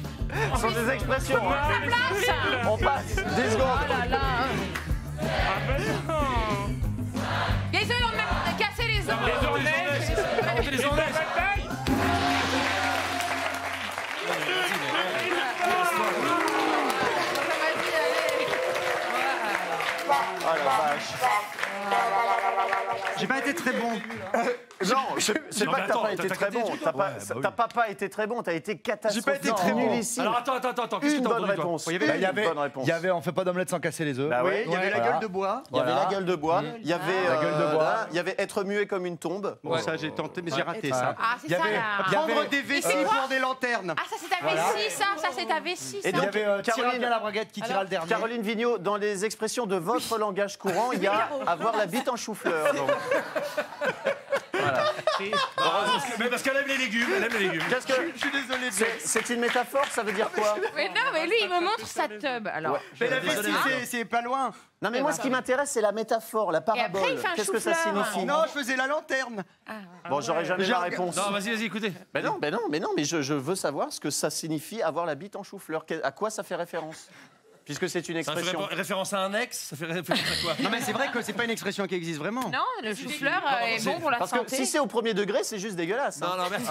Speaker 1: Ce sont des expressions.
Speaker 6: Sa place.
Speaker 1: On passe. 10 secondes.
Speaker 6: Oh là là.
Speaker 8: Ah ben non.
Speaker 6: Les œufs, on a même cassé les œufs.
Speaker 5: Les ornais.
Speaker 8: Bataille.
Speaker 1: Oh la vache.
Speaker 3: J'ai pas été très bon.
Speaker 1: Non, c'est
Speaker 5: Non,
Speaker 1: pas
Speaker 5: mais
Speaker 1: que t'as
Speaker 5: attends,
Speaker 1: pas été
Speaker 5: t'as
Speaker 1: très
Speaker 5: quitté,
Speaker 1: bon.
Speaker 5: tu
Speaker 1: T'as
Speaker 5: vois.
Speaker 1: pas été très bon. T'as été catastrophique.
Speaker 3: J'ai pas été très bon.
Speaker 1: Nullissime.
Speaker 5: Alors attends, qu'est-ce que
Speaker 1: Une
Speaker 5: t'as
Speaker 1: bonne
Speaker 5: entendu, toi?
Speaker 1: réponse.
Speaker 3: Bah,
Speaker 1: Une bonne réponse.
Speaker 3: il y avait on fait pas d'omelette sans casser les œufs.
Speaker 1: Bah oui.
Speaker 3: Il y avait la gueule de bois.
Speaker 1: Il y avait la gueule de bois. Il y avait
Speaker 3: La gueule de bois.
Speaker 1: il y avait être muet comme une tombe.
Speaker 3: Bon, ça j'ai tenté mais j'ai raté ça.
Speaker 6: Ah, c'est
Speaker 3: Il y
Speaker 6: ça
Speaker 3: avait-
Speaker 6: là.
Speaker 3: il y avait-
Speaker 7: Prendre des vessies pour des lanternes.
Speaker 6: Ah, ça c'est ta vessie, ça c'est ta vessie, ça.
Speaker 1: Et
Speaker 3: Il y
Speaker 1: donc,
Speaker 3: avait tira
Speaker 1: Caroline-
Speaker 3: bien la braguette qui tira le dernier.
Speaker 1: Caroline Vigneault, dans les expressions de votre langage courant, il y a avoir la bite en chou-fleur. donc.
Speaker 5: Mais parce qu'elle aime les légumes,
Speaker 1: Qu'est-ce que
Speaker 3: Je suis désolé.
Speaker 1: c'est une métaphore, ça veut dire quoi?
Speaker 6: Mais non, mais lui il me montre sa tub. Alors,
Speaker 3: Mais la vessie c'est pas loin.
Speaker 1: Non mais moi ce qui m'intéresse c'est la métaphore, la
Speaker 6: après,
Speaker 1: parabole.
Speaker 6: il fait un
Speaker 1: Qu'est-ce que ça
Speaker 6: chou-fleur.
Speaker 1: signifie?
Speaker 3: Non, je faisais la lanterne.
Speaker 1: Bon, j'aurais jamais la réponse.
Speaker 5: Non, vas-y, écoutez.
Speaker 1: Mais non, mais je veux savoir ce que ça signifie avoir la bite en chou-fleur. À quoi ça fait référence? Puisque c'est une
Speaker 5: Ça fait
Speaker 1: expression.
Speaker 5: référence à un ex. Ça fait référence à quoi?
Speaker 3: Non mais c'est vrai que c'est pas une expression qui existe vraiment.
Speaker 6: non, le chou-fleur est bon pour la
Speaker 1: Parce que
Speaker 6: santé.
Speaker 1: si c'est au premier degré, c'est juste dégueulasse. hein.
Speaker 5: Non, merci.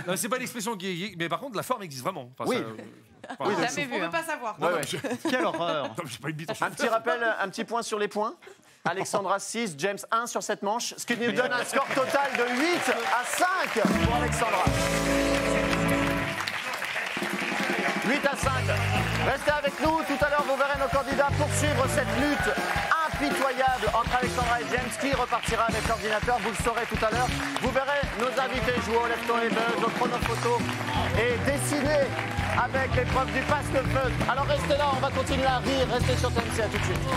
Speaker 5: Non, c'est pas une expression qui. Mais par contre, la forme existe vraiment. Enfin,
Speaker 1: Oui.
Speaker 6: Jamais vu.
Speaker 9: On
Speaker 6: hein.
Speaker 9: veut pas savoir.
Speaker 1: Ouais, ouais.
Speaker 3: Quelle horreur.
Speaker 5: Non, mais j'ai pas une bite en
Speaker 1: Un petit rappel, un petit point sur les points. Alexandra 6, James 1 sur cette manche, ce qui nous donne un score total de 8 à 5 pour Alexandra. 8 à 5. Restez avec nous, tout à l'heure vous verrez nos candidats poursuivre cette lutte impitoyable entre Alexandra et James. Qui repartira avec l'ordinateur, vous le saurez tout à l'heure. Vous verrez nos invités jouer au left et buzz, au chronophoto et dessiner avec l'épreuve du pasque-feu. Alors restez là, on va continuer à rire, restez sur TMC, à tout de suite.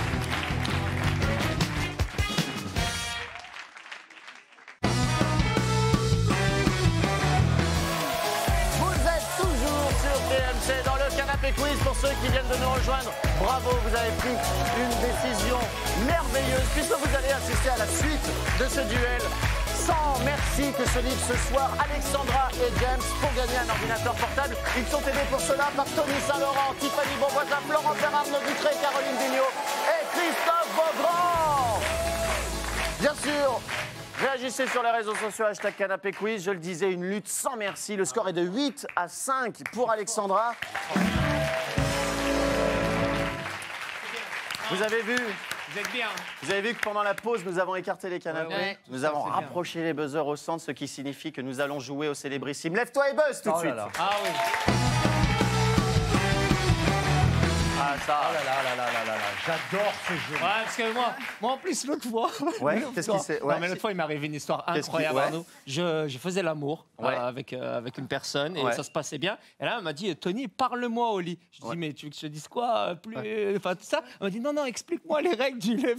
Speaker 1: Dans le canapé quiz, pour ceux qui viennent de nous rejoindre, bravo, vous avez pris une décision merveilleuse puisque vous allez assister à la suite de ce duel. Sans merci que se livre ce soir Alexandra et James pour gagner un ordinateur portable. Ils sont aidés pour cela par Tony Saint-Laurent, Tiffany Bonvoisin, Florent Ferrand, Arnaud Ducré, Caroline Vigneault et Christophe Beaugrand. Bien sûr, réagissez sur les réseaux sociaux, hashtag Canapé Quiz. Je le disais, une lutte sans merci. Le score est de 8 à 5 pour Alexandra. Vous avez vu,
Speaker 2: Vous êtes bien.
Speaker 1: vous avez vu que pendant la pause, nous avons écarté les canapés.
Speaker 6: Ouais.
Speaker 1: Nous avons rapproché les buzzers au centre, ce qui signifie que nous allons jouer au Célébrissime. Lève-toi et buzz tout de suite.
Speaker 2: Ah oui.
Speaker 1: Ah, ça.
Speaker 3: J'adore ce jeu.
Speaker 2: Ouais, parce que moi en plus, l'autre fois.
Speaker 1: Ouais, qu'est-ce qui s'est. Ouais.
Speaker 2: Non, mais l'autre fois, il m'est arrivé une histoire
Speaker 1: Qu'est-ce qui-
Speaker 2: incroyable,
Speaker 1: ouais.
Speaker 2: Arnaud. Je faisais l'amour
Speaker 1: Ouais.
Speaker 2: avec une personne et
Speaker 1: Ouais.
Speaker 2: ça se passait bien. Et là, elle m'a dit, Tony, parle-moi au lit. Je dis, mais tu veux que je te dise quoi plus... Enfin, tout ça. Elle m'a dit, non, explique-moi les règles du lève.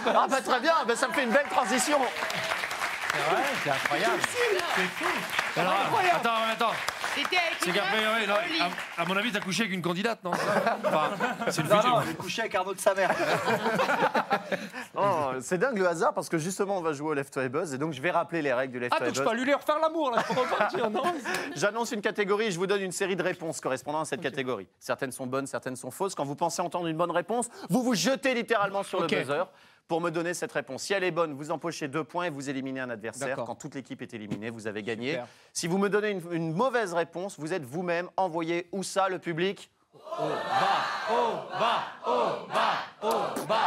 Speaker 1: Ah, bah très bien, bah, ça me fait une belle transition.
Speaker 3: C'est incroyable.
Speaker 5: Alors, attends.
Speaker 6: C'était avec
Speaker 5: C'est
Speaker 6: une
Speaker 5: qu'après,
Speaker 6: meuf
Speaker 5: ouais, non,
Speaker 6: au lit.
Speaker 5: à mon avis, t'as couché avec une candidate, non? Enfin, c'est une
Speaker 3: Non,
Speaker 5: future.
Speaker 3: j'ai couché avec Arnaud de sa mère.
Speaker 1: Oh, c'est dingue le hasard parce que justement on va jouer au Left to Buzz et donc je vais rappeler les règles du Left
Speaker 2: Ah,
Speaker 1: to
Speaker 2: donc je
Speaker 1: Buzz.
Speaker 2: peux lui refaire l'amour, là, pour repartir, non?
Speaker 1: J'annonce une catégorie et je vous donne une série de réponses correspondant à cette catégorie. Certaines sont bonnes, certaines sont fausses. Quand vous pensez entendre une bonne réponse, vous vous jetez littéralement sur
Speaker 2: Ok.
Speaker 1: le buzzer pour me donner cette réponse. Si elle est bonne, vous empochez 2 points et vous éliminez un adversaire.
Speaker 2: D'accord.
Speaker 1: Quand toute l'équipe est éliminée, vous avez gagné.
Speaker 2: Super.
Speaker 1: Si vous me donnez une mauvaise réponse, vous êtes vous-même envoyé où ça, le public?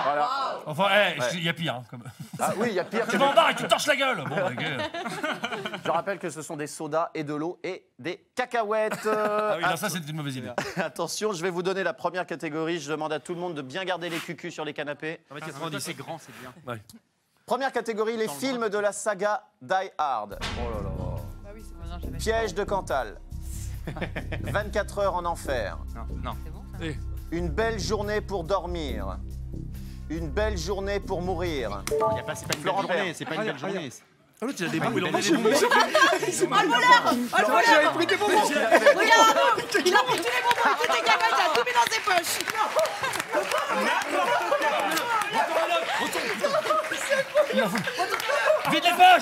Speaker 1: Voilà.
Speaker 5: Enfin, il y a pire. Hein, comme...
Speaker 1: Ah oui, il y a pire que
Speaker 5: Tu vas en bar et tu te torches la gueule. Bon, ok.
Speaker 1: Je rappelle que ce sont des sodas et de l'eau et des cacahuètes.
Speaker 5: Ah oui, non, ça, c'était une mauvaise idée.
Speaker 1: Attention, je vais vous donner la première catégorie. Je demande à tout le monde de bien garder les cucus sur les canapés.
Speaker 8: C'est grand, c'est bien.
Speaker 5: Ouais.
Speaker 1: Première catégorie, les films de la saga Die Hard.
Speaker 6: Ah oui, c'est bon, non, j'avais-
Speaker 1: Piège de Cantal. 24 heures en enfer.
Speaker 8: Non.
Speaker 6: C'est bon, ça.
Speaker 1: Une belle journée pour dormir. Une belle journée pour mourir.
Speaker 8: C'est pas une belle
Speaker 1: Florent
Speaker 8: journée,
Speaker 1: Père.
Speaker 8: c'est pas une belle journée.
Speaker 5: Ah, l'autre, il a des bouts, il en a des bouts.
Speaker 3: J'avais pris des bonbons.
Speaker 7: Regarde, il a pris tous les bonbons et toutes les cacahuètes, il a tout mis dans ses poches.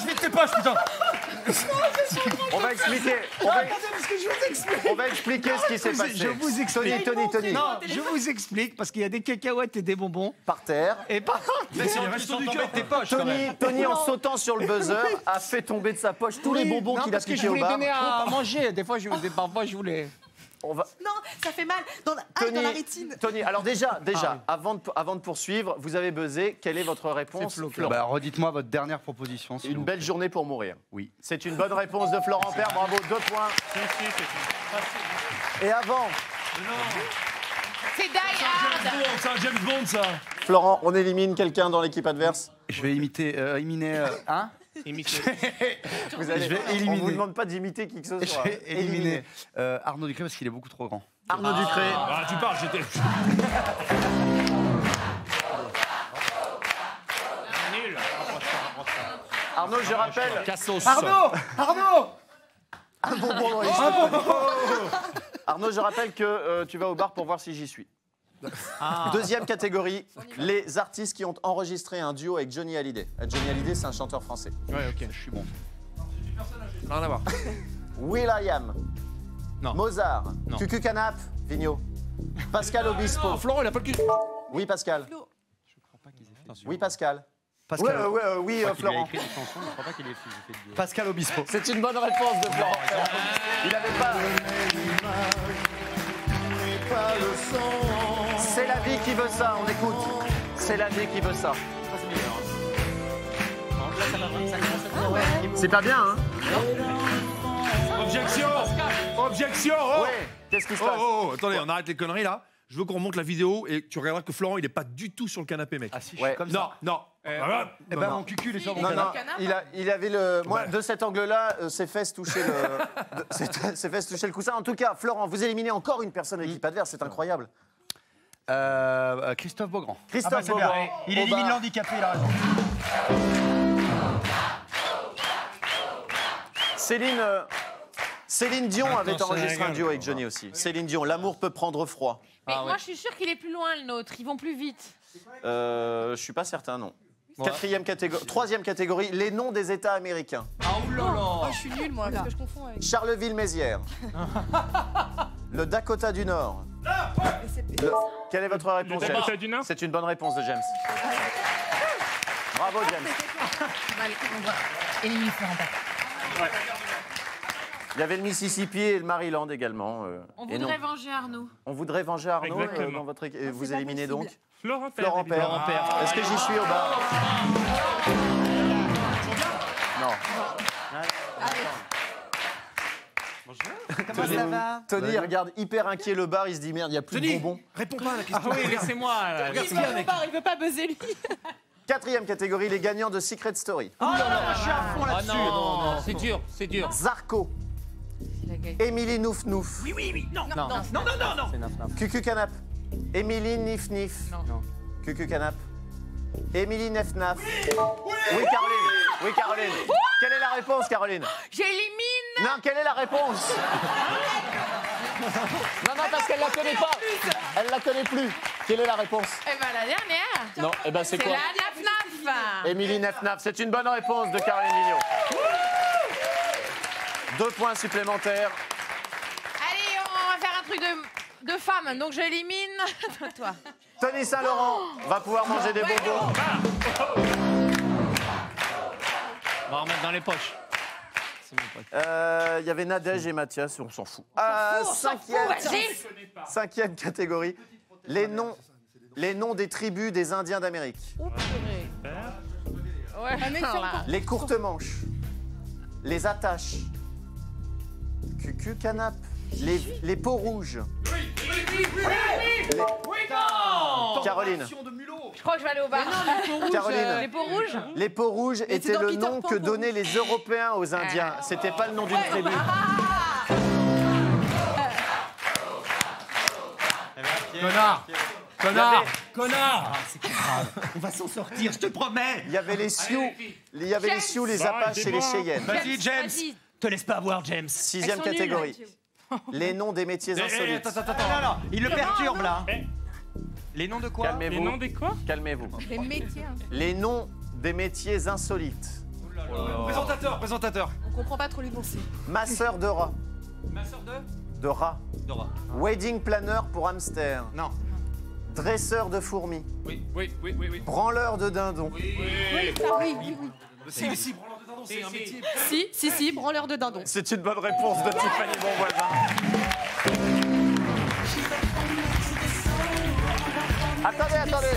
Speaker 5: Vite tes poches, putain.
Speaker 1: On va expliquer. On va expliquer ce qui s'est passé.
Speaker 3: Je vous explique.
Speaker 1: Tony.
Speaker 3: Non, je vous explique parce qu'il y a des cacahuètes et des bonbons.
Speaker 1: Par terre.
Speaker 3: Et par
Speaker 5: C'est les restos du cœur.
Speaker 3: tes poches. quand même.
Speaker 1: Tony, en sautant sur le buzzer, a fait tomber de sa poche tous les bonbons
Speaker 2: Non,
Speaker 1: qu'il a
Speaker 2: parce que je
Speaker 1: piqués au
Speaker 2: voulais
Speaker 1: bar.
Speaker 2: donner à manger. Parfois, je voulais...
Speaker 1: On va...
Speaker 7: Non, ça fait mal dans la, dans la rétine.
Speaker 1: Tony, alors déjà, avant de poursuivre, vous avez buzzé. Quelle est votre réponse, Florent?
Speaker 3: Bah, redites-moi votre dernière proposition. s'il
Speaker 1: Une
Speaker 3: vous
Speaker 1: belle journée pour mourir.
Speaker 3: Oui.
Speaker 1: C'est une bonne réponse de Florent Père. Bravo, 2 points. Et avant,
Speaker 6: C'est Die Hard.
Speaker 5: C'est un James Bond, ça.
Speaker 1: Florent, on élimine quelqu'un dans l'équipe adverse.
Speaker 3: Je vais éliminer hein.
Speaker 1: Vous allez,
Speaker 3: Je vais
Speaker 1: On
Speaker 3: éliminer.
Speaker 1: vous demande pas d'imiter qui que ce
Speaker 3: Je
Speaker 1: soit.
Speaker 3: vais éliminer Arnaud Ducré parce qu'il est beaucoup trop grand.
Speaker 1: Arnaud Ducré.
Speaker 5: Ah, tu parles, j'étais.
Speaker 2: Nul.
Speaker 1: Arnaud, je rappelle.
Speaker 2: Cassos.
Speaker 3: Arnaud
Speaker 1: Arnaud, je rappelle que tu vas au bar pour voir si j'y suis. Deuxième catégorie, les artistes qui ont enregistré un duo avec Johnny Hallyday. Johnny Hallyday, c'est un chanteur français.
Speaker 2: Ouais, ok.
Speaker 3: Je suis bon.
Speaker 5: Rien à voir.
Speaker 1: Will.i.am,
Speaker 2: Non.
Speaker 1: Mozart,
Speaker 2: Non.
Speaker 1: Cucu Canap, Vigneault, Pascal Obispo.
Speaker 2: Florent, il a pas le cul.
Speaker 1: Oui, Pascal. Oui, Pascal.
Speaker 3: Pascal,
Speaker 1: Oui, Florent.
Speaker 8: écrit une chanson, je crois pas qu'il ait fait de
Speaker 3: Pascal Obispo.
Speaker 1: C'est une bonne réponse de Florent. Il n'avait pas. C'est la vie qui veut ça, on écoute. C'est la vie qui veut ça. C'est pas bien, hein?
Speaker 3: Objection. Objection. Oh.
Speaker 1: Ouais, qu'est-ce qui se
Speaker 3: Oh,
Speaker 1: passe?
Speaker 3: oh, attendez, on arrête les conneries là. Je veux qu'on remonte la vidéo et tu regarderas que Florent, il est pas du tout sur le canapé, mec.
Speaker 4: Ah si, je
Speaker 1: Ouais.
Speaker 4: suis comme
Speaker 3: Non,
Speaker 4: ça.
Speaker 3: non.
Speaker 4: Eh ben, mon cucul est sur mon
Speaker 1: Non,
Speaker 4: canapé.
Speaker 1: non, il avait le. Moi, de cet angle-là, ses fesses touchaient ses fesses touchaient le coussin. En tout cas, Florent, vous éliminez encore une personne avec l'équipe adverse, c'est incroyable.
Speaker 4: Christophe Beaugrand.
Speaker 1: Christophe
Speaker 4: Ah bah, c'est bien.
Speaker 1: Beaugrand.
Speaker 4: Il élimine l'handicapé, il a raison.
Speaker 1: Céline Dion avait
Speaker 3: ça
Speaker 1: enregistré un
Speaker 3: régale.
Speaker 1: duo avec Johnny aussi. Céline Dion, l'amour peut prendre froid.
Speaker 6: Mais moi, je suis sûre qu'il est plus loin, le nôtre. Ils vont plus vite.
Speaker 1: Je suis pas certain, non. Troisième catégorie, les noms des États américains.
Speaker 2: Ah oulala.
Speaker 9: Oh, je suis nulle, moi, parce que je confonds avec.
Speaker 1: Charleville-Mézières. Le Dakota du Nord. Quelle est votre réponse,
Speaker 8: Le
Speaker 1: James?
Speaker 8: Dakota du Nord.
Speaker 1: C'est une bonne réponse de James. Bravo, James. Il y avait le Mississippi et le Maryland également.
Speaker 6: On
Speaker 1: et non.
Speaker 6: voudrait venger Arnaud.
Speaker 1: On voudrait venger Arnaud
Speaker 8: Exactement.
Speaker 1: dans votre équipe. Vous éliminez donc
Speaker 8: Florent Père.
Speaker 1: Florent Père.
Speaker 2: Florent Père.
Speaker 1: Est-ce que j'y suis au bar? Non.
Speaker 4: Comment ça va?
Speaker 1: Tony, il regarde hyper inquiet le bar, il se dit merde, il n'y a plus de bonbons.
Speaker 3: Réponds pas à la question.
Speaker 2: Ah oui, laissez-moi. là, laissez-moi.
Speaker 9: Il veut pas buzzer, lui.
Speaker 1: Quatrième catégorie, les gagnants de Secret Story.
Speaker 4: Oh non, non, je suis à fond
Speaker 2: Ah
Speaker 4: là-dessus.
Speaker 2: non, c'est dur, c'est dur.
Speaker 1: Zarco, Émilie Nouf Nouf,
Speaker 4: Oui, oui, oui, non,
Speaker 2: Non.
Speaker 4: non, non, non, non, non.
Speaker 2: C'est naf, naf.
Speaker 1: Cucu Canap, Émilie Nif Nif,
Speaker 2: Non.
Speaker 1: Cucu Canap, Émilie Nef Naf. Oui, Caroline. Oui, Caroline. Quelle est la réponse, Caroline?
Speaker 6: J'élimine.
Speaker 1: Non, quelle est la réponse? Non, non, parce qu'elle la connaît pas. Elle la connaît plus. Quelle est la réponse?
Speaker 6: Eh ben, la dernière.
Speaker 1: Non, eh ben c'est
Speaker 6: C'est
Speaker 1: quoi?
Speaker 6: la Naf-Naf.
Speaker 1: Émilie Nef-Naf, c'est une bonne réponse de Caroline Vignon. 2 points supplémentaires.
Speaker 6: Allez, on va faire un truc de femme. Donc, j'élimine toi.
Speaker 1: Tony Saint-Laurent va pouvoir manger des bonbons.
Speaker 2: On va remettre dans les poches. C'est mon pote.
Speaker 1: Il y avait Nadège et Mathias, on s'en fout. Cinquième catégorie, les noms des tribus des Indiens d'Amérique.
Speaker 6: Ouais.
Speaker 1: Les courtes manches, les attaches, Cucu Canap, les peaux rouges. Caroline.
Speaker 6: Je crois que je vais aller au bar.
Speaker 1: Caroline.
Speaker 6: Les peaux rouges.
Speaker 1: Les peaux rouges étaient
Speaker 9: dans
Speaker 1: le
Speaker 9: Peter
Speaker 1: nom
Speaker 9: Pan,
Speaker 1: que
Speaker 9: peaux
Speaker 1: donnaient les Européens aux Indiens. C'était pas le nom d'une tribu.
Speaker 3: Connard. Connard.
Speaker 4: Connard. C'est pas grave. On va s'en sortir, je te promets.
Speaker 1: Il y avait les Sioux, les Apaches et les Cheyennes.
Speaker 4: Vas-y, James.
Speaker 6: Vas-y.
Speaker 4: Te laisse pas avoir, James.
Speaker 1: Sixième
Speaker 6: Elles sont
Speaker 1: catégorie,
Speaker 6: nulles.
Speaker 1: les noms des métiers insolites.
Speaker 4: Non, non, il le perturbe là. Les noms de quoi?
Speaker 8: Les noms
Speaker 1: Calmez-vous,
Speaker 8: des quoi?
Speaker 1: calmez-vous.
Speaker 9: Les métiers.
Speaker 1: Les noms des métiers insolites.
Speaker 3: Présentateur, présentateur.
Speaker 9: On comprend pas trop les pensées.
Speaker 1: Masseur de rat.
Speaker 4: Ma sœur
Speaker 1: De rat.
Speaker 4: Dora.
Speaker 1: Wedding planner pour hamster.
Speaker 4: Non.
Speaker 1: Dresseur de fourmis.
Speaker 8: Oui.
Speaker 1: Branleur de dindon.
Speaker 9: Oui, oui. Si, branleur de dindon.
Speaker 1: C'est une bonne réponse de Tiffany Bonvoisin. Attendez.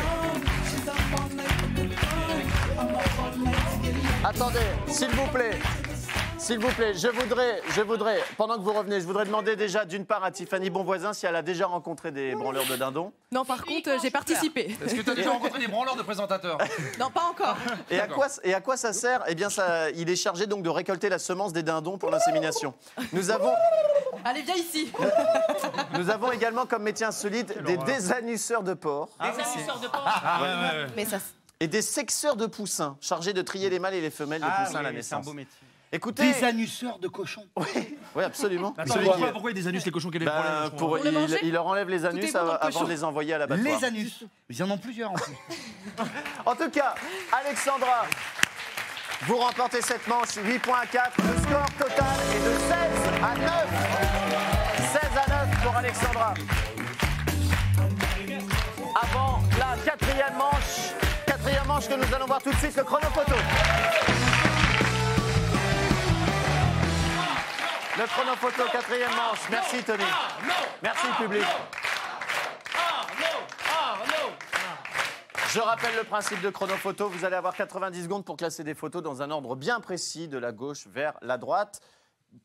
Speaker 1: Attendez, s'il vous plaît, je voudrais, pendant que vous revenez, je voudrais demander déjà d'une part à Tiffany Bonvoisin si elle a déjà rencontré des branleurs de dindon.
Speaker 9: Non, par contre, j'ai participé.
Speaker 3: Est-ce que tu as déjà rencontré des branleurs de présentateurs?
Speaker 9: Non, pas encore.
Speaker 1: Et à quoi ça sert? Eh bien, il est chargé donc de récolter la semence des dindons pour l'insémination. Nous avons
Speaker 9: Allez, viens ici.
Speaker 1: également comme métier insolite des désannusseurs de porc
Speaker 2: Les annusseurs de porc.
Speaker 9: Mais ça.
Speaker 1: et des sexeurs de poussins chargés de trier les mâles et les femelles des poussins à la
Speaker 4: c'est un
Speaker 1: naissance.
Speaker 4: beau métier.
Speaker 1: Écoutez,
Speaker 4: Des annusseurs de cochons.
Speaker 1: oui, absolument.
Speaker 3: Attends,
Speaker 1: Celui qui-
Speaker 3: pourquoi il y a des anus les cochons? Quel est le
Speaker 1: Ben,
Speaker 3: problème?
Speaker 1: pour,
Speaker 9: le manger
Speaker 1: il leur enlève les anus
Speaker 9: est bon dans le
Speaker 1: avant
Speaker 9: cochon.
Speaker 1: de les envoyer à l'abattoir.
Speaker 4: Les anus. Ils en ont plusieurs en plus.
Speaker 1: En tout cas, Alexandra, vous remportez cette manche 8 points à 4. Le score total est de 16 à 9. 16 à 9 pour Alexandra. Avant la quatrième manche que nous allons voir tout de suite, le chrono photo. Le chrono photo, quatrième manche. Merci Tony. Je rappelle le principe de chronophoto. Vous allez avoir 90 secondes pour classer des photos dans un ordre bien précis, de la gauche vers la droite.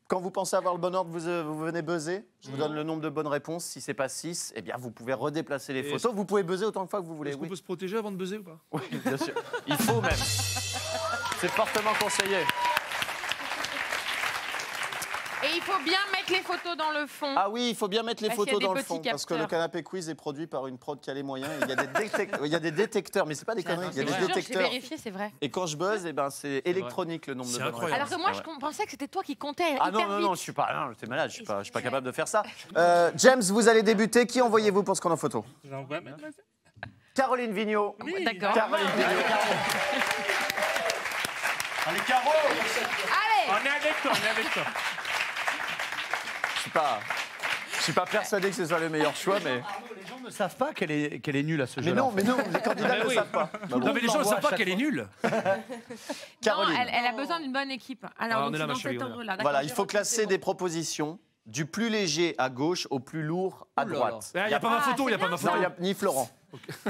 Speaker 1: Quand vous pensez avoir le bon ordre, vous venez buzzer. Je vous donne le nombre de bonnes réponses. Si ce n'est pas 6, eh bien, vous pouvez redéplacer les photos. Vous pouvez buzzer autant de fois que vous voulez.
Speaker 5: Est-ce qu'on
Speaker 1: Oui,
Speaker 5: peut se protéger avant de buzzer ou pas?
Speaker 1: oui, bien sûr. Il faut même. C'est fortement conseillé.
Speaker 6: Et il faut bien mettre les photos dans le fond.
Speaker 1: Ah oui, il faut bien mettre les
Speaker 6: Parce qu'il y a
Speaker 1: photos
Speaker 6: des
Speaker 1: dans le
Speaker 6: petits
Speaker 1: fond. Parce que le
Speaker 6: capteurs.
Speaker 1: canapé quiz est produit par une prod qui a les moyens. Il y a des détecteurs, mais c'est pas des conneries. Il y a des
Speaker 6: Je te jure, j'ai
Speaker 1: détecteurs.
Speaker 6: vérifié, c'est vrai.
Speaker 1: Et quand je buzz, eh ben, c'est électronique le nombre de
Speaker 5: C'est
Speaker 1: bonnes
Speaker 5: incroyable.
Speaker 1: réponses.
Speaker 6: Alors que moi,
Speaker 1: Ouais.
Speaker 6: je pensais que c'était toi qui comptais
Speaker 1: Ah
Speaker 6: hyper
Speaker 1: non, non,
Speaker 6: vite.
Speaker 1: non, je suis pas, non, t'es malade, je suis pas capable de faire ça. James, vous allez débuter. Qui envoyez-vous pour ce qu'on en photo?
Speaker 8: J'envoie maintenant.
Speaker 1: Caroline Vigneault.
Speaker 6: D'accord.
Speaker 1: Caroline Vigneault.
Speaker 3: Allez, Caro.
Speaker 6: Allez,
Speaker 8: On est avec toi, on est avec toi.
Speaker 1: Je suis pas persuadé que ce soit le meilleur choix, mais.
Speaker 3: Les gens ne savent pas qu'elle est nulle à ce jeu-là.
Speaker 1: Mais non, les candidats ne le savent pas. Bah bon.
Speaker 5: Non, mais les gens ne savent pas qu'elle est nulle.
Speaker 1: Caroline.
Speaker 6: Non, elle a besoin d'une bonne équipe. Alors,
Speaker 5: Ah, on
Speaker 6: donc,
Speaker 5: est là,
Speaker 6: c'est
Speaker 5: ma
Speaker 6: dans
Speaker 5: chérie,
Speaker 6: cet
Speaker 5: on est là.
Speaker 6: ordre-là.
Speaker 1: Voilà,
Speaker 6: D'accord,
Speaker 1: il faut classer des propositions du plus léger à gauche au plus lourd à droite.
Speaker 5: Il n'y a pas ma photo, il n'y a pas ma
Speaker 1: Non,
Speaker 5: photo.
Speaker 1: il n'y a ni Florent.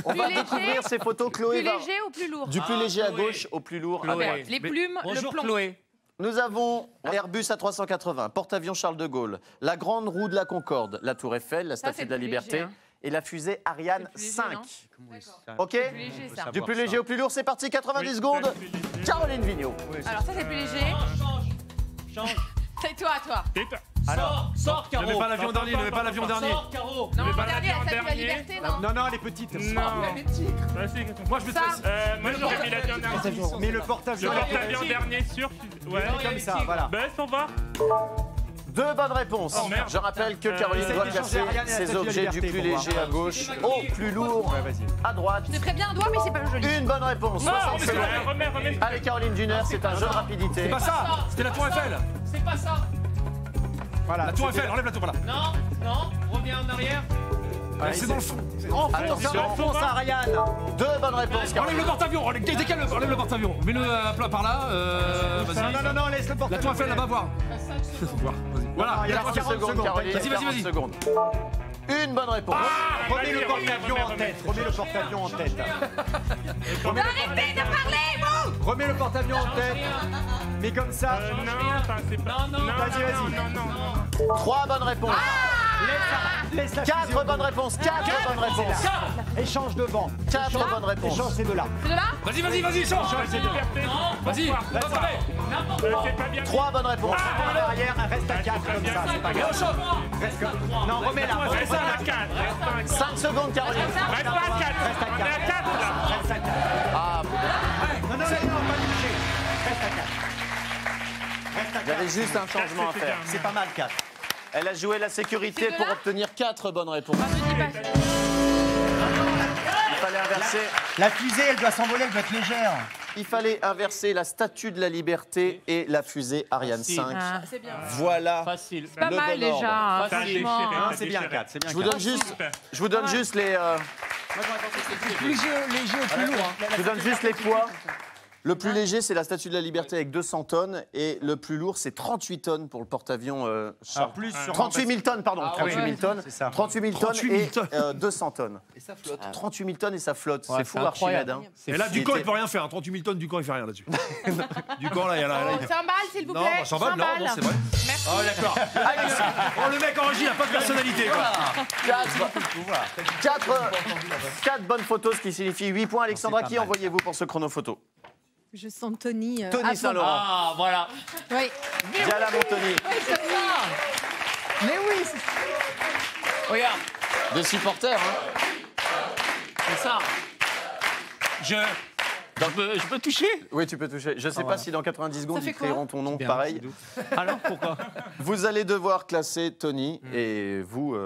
Speaker 1: On va
Speaker 6: Plus léger,
Speaker 1: découvrir ces photos. Chloé
Speaker 6: Plus
Speaker 1: va.
Speaker 6: léger ou plus lourd
Speaker 1: Du plus léger à gauche au plus lourd à droite.
Speaker 6: Les plumes, le plomb.
Speaker 2: Chloé.
Speaker 1: Nous avons Airbus A380, porte-avions Charles de Gaulle, la grande roue de la Concorde, la Tour Eiffel, la
Speaker 6: Ça,
Speaker 1: Statue
Speaker 6: c'est
Speaker 1: de la
Speaker 6: le plus
Speaker 1: Liberté
Speaker 6: léger, hein.
Speaker 1: et la fusée Ariane
Speaker 6: C'est le plus léger,
Speaker 1: 5.
Speaker 6: non
Speaker 1: Ok
Speaker 6: Plus léger, ça.
Speaker 1: Du plus léger au plus lourd, c'est parti, 90 secondes.
Speaker 8: ça, le plus léger.
Speaker 1: Caroline Vigneault.
Speaker 6: Alors, ça, c'est plus léger.
Speaker 2: Change.
Speaker 6: C'est toi, toi.
Speaker 8: Tais-toi.
Speaker 2: Sors,
Speaker 5: Ne
Speaker 2: Caro.
Speaker 5: mets pas l'avion dernier, ne mets pas l'avion dernier.
Speaker 2: Sors, Caro.
Speaker 6: Non,
Speaker 8: Mais
Speaker 6: le
Speaker 8: pas
Speaker 6: dernier,
Speaker 8: l'avion
Speaker 6: la Statue de la
Speaker 8: dernier.
Speaker 6: Liberté, non.
Speaker 3: Non, elle est petite.
Speaker 8: Non. Vas-y.
Speaker 5: Moi, je vais te
Speaker 6: Ça.
Speaker 5: laisser.
Speaker 8: Moi, j'aurais mis l'avion dernier.
Speaker 3: Mais le
Speaker 8: Le
Speaker 3: porte-avions.
Speaker 8: porte-avions dernier sur. Ouais.
Speaker 3: Comme ça, voilà.
Speaker 8: Baisse, on va.
Speaker 1: Deux bonnes réponses.
Speaker 8: Oh, merde.
Speaker 1: Je rappelle que Caroline
Speaker 3: essaye
Speaker 1: doit
Speaker 3: d'échanger
Speaker 1: classer
Speaker 3: Ariane et la
Speaker 1: ses
Speaker 3: Statue de la
Speaker 1: objets du
Speaker 3: Liberté
Speaker 1: plus
Speaker 3: pour voir.
Speaker 1: léger à gauche au plus lourd à droite.
Speaker 6: Je te ferais bien un doigt, mais c'est pas joli.
Speaker 1: Une bonne réponse.
Speaker 8: Non,
Speaker 1: 60
Speaker 8: mais
Speaker 1: secondes.
Speaker 8: remets.
Speaker 1: Allez, Caroline d'une c'est un jeu de rapidité.
Speaker 5: C'est pas ça, c'était la Tour Eiffel.
Speaker 2: C'est pas ça.
Speaker 3: Voilà.
Speaker 5: La Tour Eiffel, enlève la tour, voilà.
Speaker 2: Non, reviens en arrière.
Speaker 5: C'est dans le fond.
Speaker 1: Attention,
Speaker 3: Enfonce à Ariane.
Speaker 1: deux bonnes réponses,
Speaker 5: Enlève
Speaker 1: Caroline.
Speaker 5: le porte-avions, enlève le porte-avions. Mets-le à plat par là. Vas-y.
Speaker 3: Non, laisse le
Speaker 5: La
Speaker 3: porte-avions.
Speaker 5: Tour Eiffel là-bas, voir. Voilà, il y a la Tour
Speaker 1: 40
Speaker 5: Eiffel.
Speaker 1: secondes, Caroline.
Speaker 5: Vas-y.
Speaker 1: 40 secondes. Une bonne réponse.
Speaker 3: Remets le porte-avions en tête. Remets le porte-avions en tête.
Speaker 6: Arrêtez de parler, vous.
Speaker 3: Remets le porte-avions en tête. Mais comme ça.
Speaker 8: Non, enfin, c'est pas.
Speaker 2: Non,
Speaker 3: Vas-y.
Speaker 8: Non.
Speaker 1: Trois bonnes réponses.
Speaker 3: Laisse la
Speaker 1: Quatre
Speaker 3: fusée.
Speaker 1: bonnes réponses. Quatre bonnes réponses.
Speaker 3: Échange devant.
Speaker 1: Quatre bonnes réponses.
Speaker 3: Échange ces deux-là.
Speaker 6: C'est de là.
Speaker 5: Vas-y, change.
Speaker 8: Liberté.
Speaker 5: Vas-y,
Speaker 8: C'est pas bien.
Speaker 1: Trois bonnes réponses.
Speaker 3: En arrière, reste à 4 comme ça. C'est pas grave. Reste comme... Non, remets-la.
Speaker 8: Reste à 4.
Speaker 1: 5 secondes, Caroline.
Speaker 8: Reste pas à 4. On est à 4 là.
Speaker 3: Reste à 4.
Speaker 1: Ah,
Speaker 3: Non, pas toucher. Reste à 4. Reste à
Speaker 1: il y avait
Speaker 3: 4.
Speaker 1: juste un changement à faire.
Speaker 3: C'est pas mal, 4.
Speaker 1: Elle a joué la sécurité
Speaker 6: C'est de
Speaker 1: pour
Speaker 6: là
Speaker 1: obtenir 4 bonnes réponses.
Speaker 6: Ah, je dis pas.
Speaker 1: Il fallait inverser.
Speaker 3: La fusée, elle doit s'envoler, elle doit être légère.
Speaker 1: Il fallait inverser la Statue de la Liberté et la fusée Ariane 5.
Speaker 6: Ah, c'est bien.
Speaker 1: Voilà.
Speaker 2: Facile.
Speaker 6: Pas
Speaker 1: Le
Speaker 6: mal
Speaker 1: bon ordre.
Speaker 6: déjà, hein,
Speaker 8: T'as déchiré,
Speaker 6: franchement.
Speaker 8: t'as
Speaker 3: C'est bien,
Speaker 8: déchiré.
Speaker 3: 4. C'est bien,
Speaker 1: Je vous
Speaker 3: 4.
Speaker 1: donne juste les. Je vous donne juste les poids. Le plus léger, c'est la Statue de la Liberté avec 200 tonnes. Et le plus lourd, c'est 38 tonnes pour le porte-avions.
Speaker 3: Alors, plus sur
Speaker 1: 38 000 tonnes, pardon. 38 000 tonnes.
Speaker 3: C'est ça.
Speaker 1: 38 000 tonnes
Speaker 5: 38 000
Speaker 1: et 200 tonnes. Et ça flotte. 38 000 tonnes et ça flotte. c'est fou, Archimède. Hein.
Speaker 5: Et là,
Speaker 1: Il
Speaker 5: Ducamp,
Speaker 1: était-
Speaker 5: il peut rien faire. 38 000 tonnes, Ducamp, il fait rien là-dessus. Ducamp, là, il y a là.
Speaker 6: Oh, 100 balles, s'il vous plaît.
Speaker 5: Non, 100 balles, non, c'est vrai.
Speaker 6: Merci.
Speaker 5: Ah, d'accord. Oh, le mec en régie, il n'a pas de personnalité, quoi.
Speaker 1: 4 bonnes photos, ce qui signifie 8 points. Alexandra,
Speaker 3: c'est pas
Speaker 1: qui
Speaker 3: mal.
Speaker 1: envoyez-vous pour ce chrono photo?
Speaker 9: Je sens Tony.
Speaker 1: Tony
Speaker 9: à fond.
Speaker 1: Saint-Laurent.
Speaker 2: Ah, voilà.
Speaker 9: Oui.
Speaker 1: Diala Montoni.
Speaker 9: Mais oui, c'est-
Speaker 2: Regarde,
Speaker 1: Des supporters, hein.
Speaker 2: c'est ça. Je peux toucher.
Speaker 1: Oui, tu peux toucher. Je ne sais pas si dans 90 secondes,
Speaker 9: fait
Speaker 1: ils créeront ton nom pareil.
Speaker 2: Alors pourquoi?
Speaker 1: Vous allez devoir classer Tony et vous,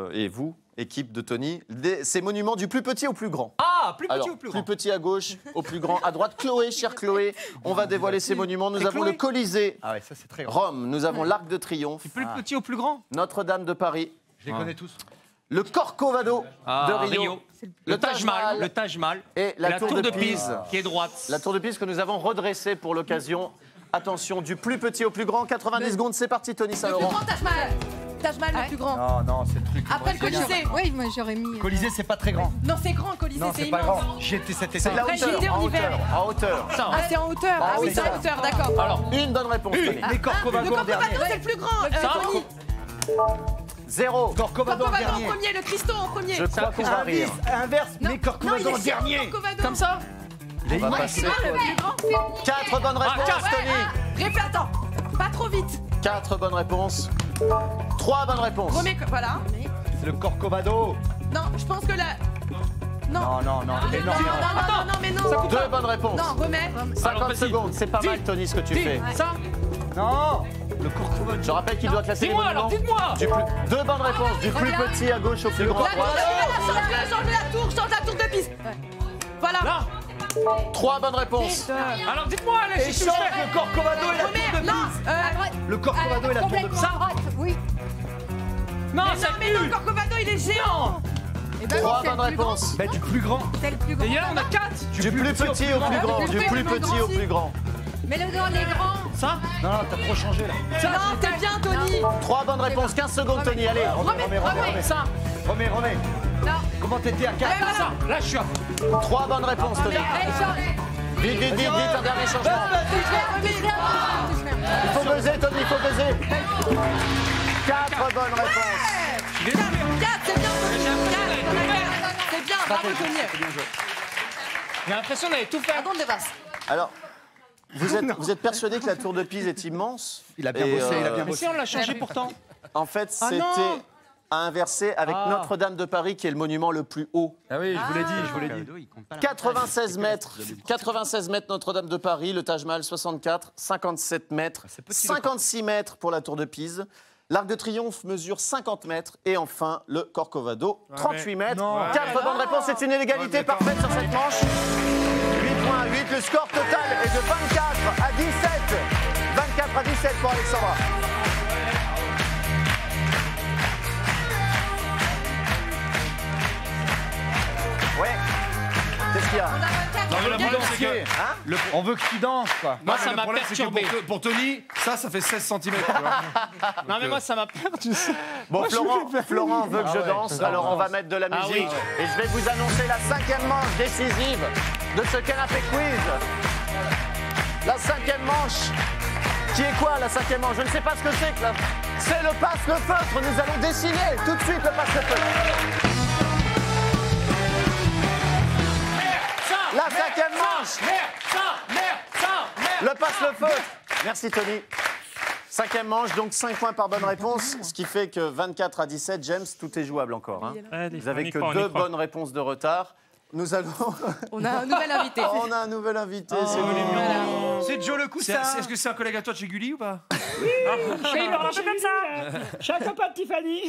Speaker 1: équipe de Tony, ces monuments du plus petit au plus grand.
Speaker 2: Ah, plus petit
Speaker 1: Alors,
Speaker 2: ou plus grand?
Speaker 1: petit à gauche, au plus grand à droite. Chloé, chère Chloé, on va dévoiler ces monuments. Nous avons
Speaker 2: Chloé.
Speaker 1: le Colisée,
Speaker 3: Ah ouais, ça c'est très grand.
Speaker 1: Rome. Nous avons l'Arc de Triomphe,
Speaker 2: Plus petit ou plus grand?
Speaker 1: Notre-Dame de Paris,
Speaker 3: Je les connais tous.
Speaker 1: le Corcovado de Rio,
Speaker 2: Le Taj Mahal. Le Taj Mahal.
Speaker 1: et la Tour de Pise.
Speaker 2: qui est droite.
Speaker 1: La tour de Pise que nous avons redressée pour l'occasion. Attention, du plus petit au plus grand, 90 secondes, c'est parti Tony
Speaker 9: le plus
Speaker 1: Saint-Laurent.
Speaker 9: grand Taj Mahal.
Speaker 7: Taj Mahal le plus grand.
Speaker 3: Non, non, c'est le truc.
Speaker 7: Après le Colisée.
Speaker 9: Oui, moi j'aurais mis.
Speaker 3: Colisée, c'est pas très grand.
Speaker 7: Non, c'est grand, Colisée,
Speaker 3: Non,
Speaker 7: c'est
Speaker 3: c'est pas
Speaker 7: immense.
Speaker 3: grand. J'y étais cet été.
Speaker 1: C'est de la
Speaker 7: Après,
Speaker 1: hauteur,
Speaker 7: j'étais en
Speaker 1: en
Speaker 7: hiver.
Speaker 1: hauteur, en hauteur.
Speaker 7: Ah, c'est en hauteur. Ah oui, c'est en hauteur, d'accord.
Speaker 1: Alors, une bonne réponse, Tony.
Speaker 3: Les Corcovado en dernier.
Speaker 7: C'est le plus grand. Tony.
Speaker 1: 0.
Speaker 3: Corcovado en
Speaker 7: Corcovado en
Speaker 3: dernier.
Speaker 7: premier, le Christo en premier.
Speaker 1: Je crois qu'on va rire.
Speaker 3: Inverse, mais Corcovado en dernier.
Speaker 7: Comme ça.
Speaker 1: On va passer.
Speaker 7: Ah, le plus grand.
Speaker 1: 4 bonnes réponses, Tony.
Speaker 7: Attends, pas trop vite.
Speaker 1: 4 bonnes réponses. 3 bonnes réponses.
Speaker 7: Voilà.
Speaker 3: C'est le Corcovado.
Speaker 7: Non, je pense que la...
Speaker 3: Non, non, non.
Speaker 7: Non, mais non.
Speaker 1: 2 bonnes réponses.
Speaker 7: Non, remets.
Speaker 1: 50 secondes, c'est pas mal, Tony, ce que tu fais.
Speaker 2: Ça
Speaker 3: Non. Le Corcovado.
Speaker 1: Je rappelle qu'il doit classer les
Speaker 2: Dis-moi alors,
Speaker 1: monuments.
Speaker 2: dites-moi
Speaker 1: 2 bonnes réponses, du plus petit à gauche au plus grand à droite.
Speaker 7: Change la tour de piste. Voilà.
Speaker 2: Là
Speaker 1: 3 bonnes réponses.
Speaker 2: Alors dites-moi, allez,
Speaker 3: Échange le Corcovado et la tour de
Speaker 7: Non,
Speaker 3: piste. Le Corcovado et la tour de piste.
Speaker 9: Complètement à droite, oui.
Speaker 2: Non, ça
Speaker 7: mais non, Corcovado, il est géant.
Speaker 9: Eh ben,
Speaker 1: 3
Speaker 9: c'est le
Speaker 1: bonnes
Speaker 9: plus grand.
Speaker 1: réponses.
Speaker 3: Ben, du plus grand.
Speaker 9: C'est le plus grand.
Speaker 2: Et là, on a 4.
Speaker 1: Du plus petit au plus grand. Du plus petit au plus grand.
Speaker 9: Mais le dans les grands.
Speaker 2: Ça
Speaker 3: Non, non, t'as trop changé là.
Speaker 7: Non, t'es bien, Tony.
Speaker 1: 3 bonnes réponses, 15 secondes, Tony, allez.
Speaker 7: Remets.
Speaker 2: Ça
Speaker 3: Remets.
Speaker 9: Non.
Speaker 3: Comment t'étais à 4
Speaker 2: Ça Là, je suis à...
Speaker 1: 3 bonnes réponses, Tony. Vite, vite, vite, un dernier changement. Il faut buzzer, Tony, il faut buzzer. 4 bonnes réponses.
Speaker 7: 4, c'est bien, Tony. C'est bien, bravo, Tony.
Speaker 2: J'ai l'impression d'aller tout faire.
Speaker 7: Raconte des basses.
Speaker 1: Alors, vous êtes persuadé que la tour de Pise est immense?
Speaker 3: Il a bien
Speaker 1: Et,
Speaker 3: bossé, il a bien
Speaker 2: Mais
Speaker 3: bossé.
Speaker 2: si, on l'a changé pourtant.
Speaker 1: En fait,
Speaker 2: Ah
Speaker 1: c'était
Speaker 2: non
Speaker 1: à inverser avec
Speaker 2: Ah.
Speaker 1: Notre-Dame de Paris, qui est le monument le plus haut.
Speaker 3: Ah oui, je vous l'ai dit.
Speaker 1: 96 mètres. 96 mètres Notre-Dame de Paris, le Taj Mahal 64, 57 mètres, 56 mètres pour la tour de Pise. L'Arc de Triomphe mesure 50 mètres. Et enfin, le Corcovado, 38 mètres.
Speaker 3: non.
Speaker 1: 4 bonnes réponses, c'est une égalité parfaite sur cette manche. 8 points à 8, le score total est de 24 à 17. 24 à 17 pour Alexandra. Ouais. Qu'est-ce qu'il y a?
Speaker 5: Non, mais le problème, c'est que.
Speaker 1: Hein?
Speaker 3: On veut que tu danses, quoi.
Speaker 2: Moi,
Speaker 5: Non,
Speaker 2: ça
Speaker 5: le
Speaker 2: m'a
Speaker 5: problème, c'est que
Speaker 2: perturbé.
Speaker 5: pour Tony, ça fait 16 cm.
Speaker 2: Non, mais moi, ça m'a perdu.
Speaker 1: Bon, Florent veut que je danse, alors on va mettre de la
Speaker 2: Ah
Speaker 1: musique.
Speaker 2: oui.
Speaker 1: Et je vais vous annoncer la 5e manche décisive de ce canapé quiz. La 5e manche. Qui est quoi, la 5e manche? Je ne sais pas ce que c'est que là. C'est le passe-le-feutre. Nous allons dessiner tout de suite le passe-le-feutre. La 5e manche. Le passe-le-feutre. Merci, Tony. 5e manche, donc 5 points par bonne réponse, ce qui fait que 24 à 17, James, tout est jouable encore. Hein. Vous avez que 2 bonnes réponses de retard. Nous allons...
Speaker 7: On a un nouvel invité.
Speaker 1: On a un nouvel invité, c'est lui.
Speaker 3: C'est Joe le Coussin.
Speaker 5: Est-ce que c'est un collègue à toi de chez Gulli ou pas?
Speaker 8: Oui, il parle un peu comme ça. Je suis un copain de Tiffany.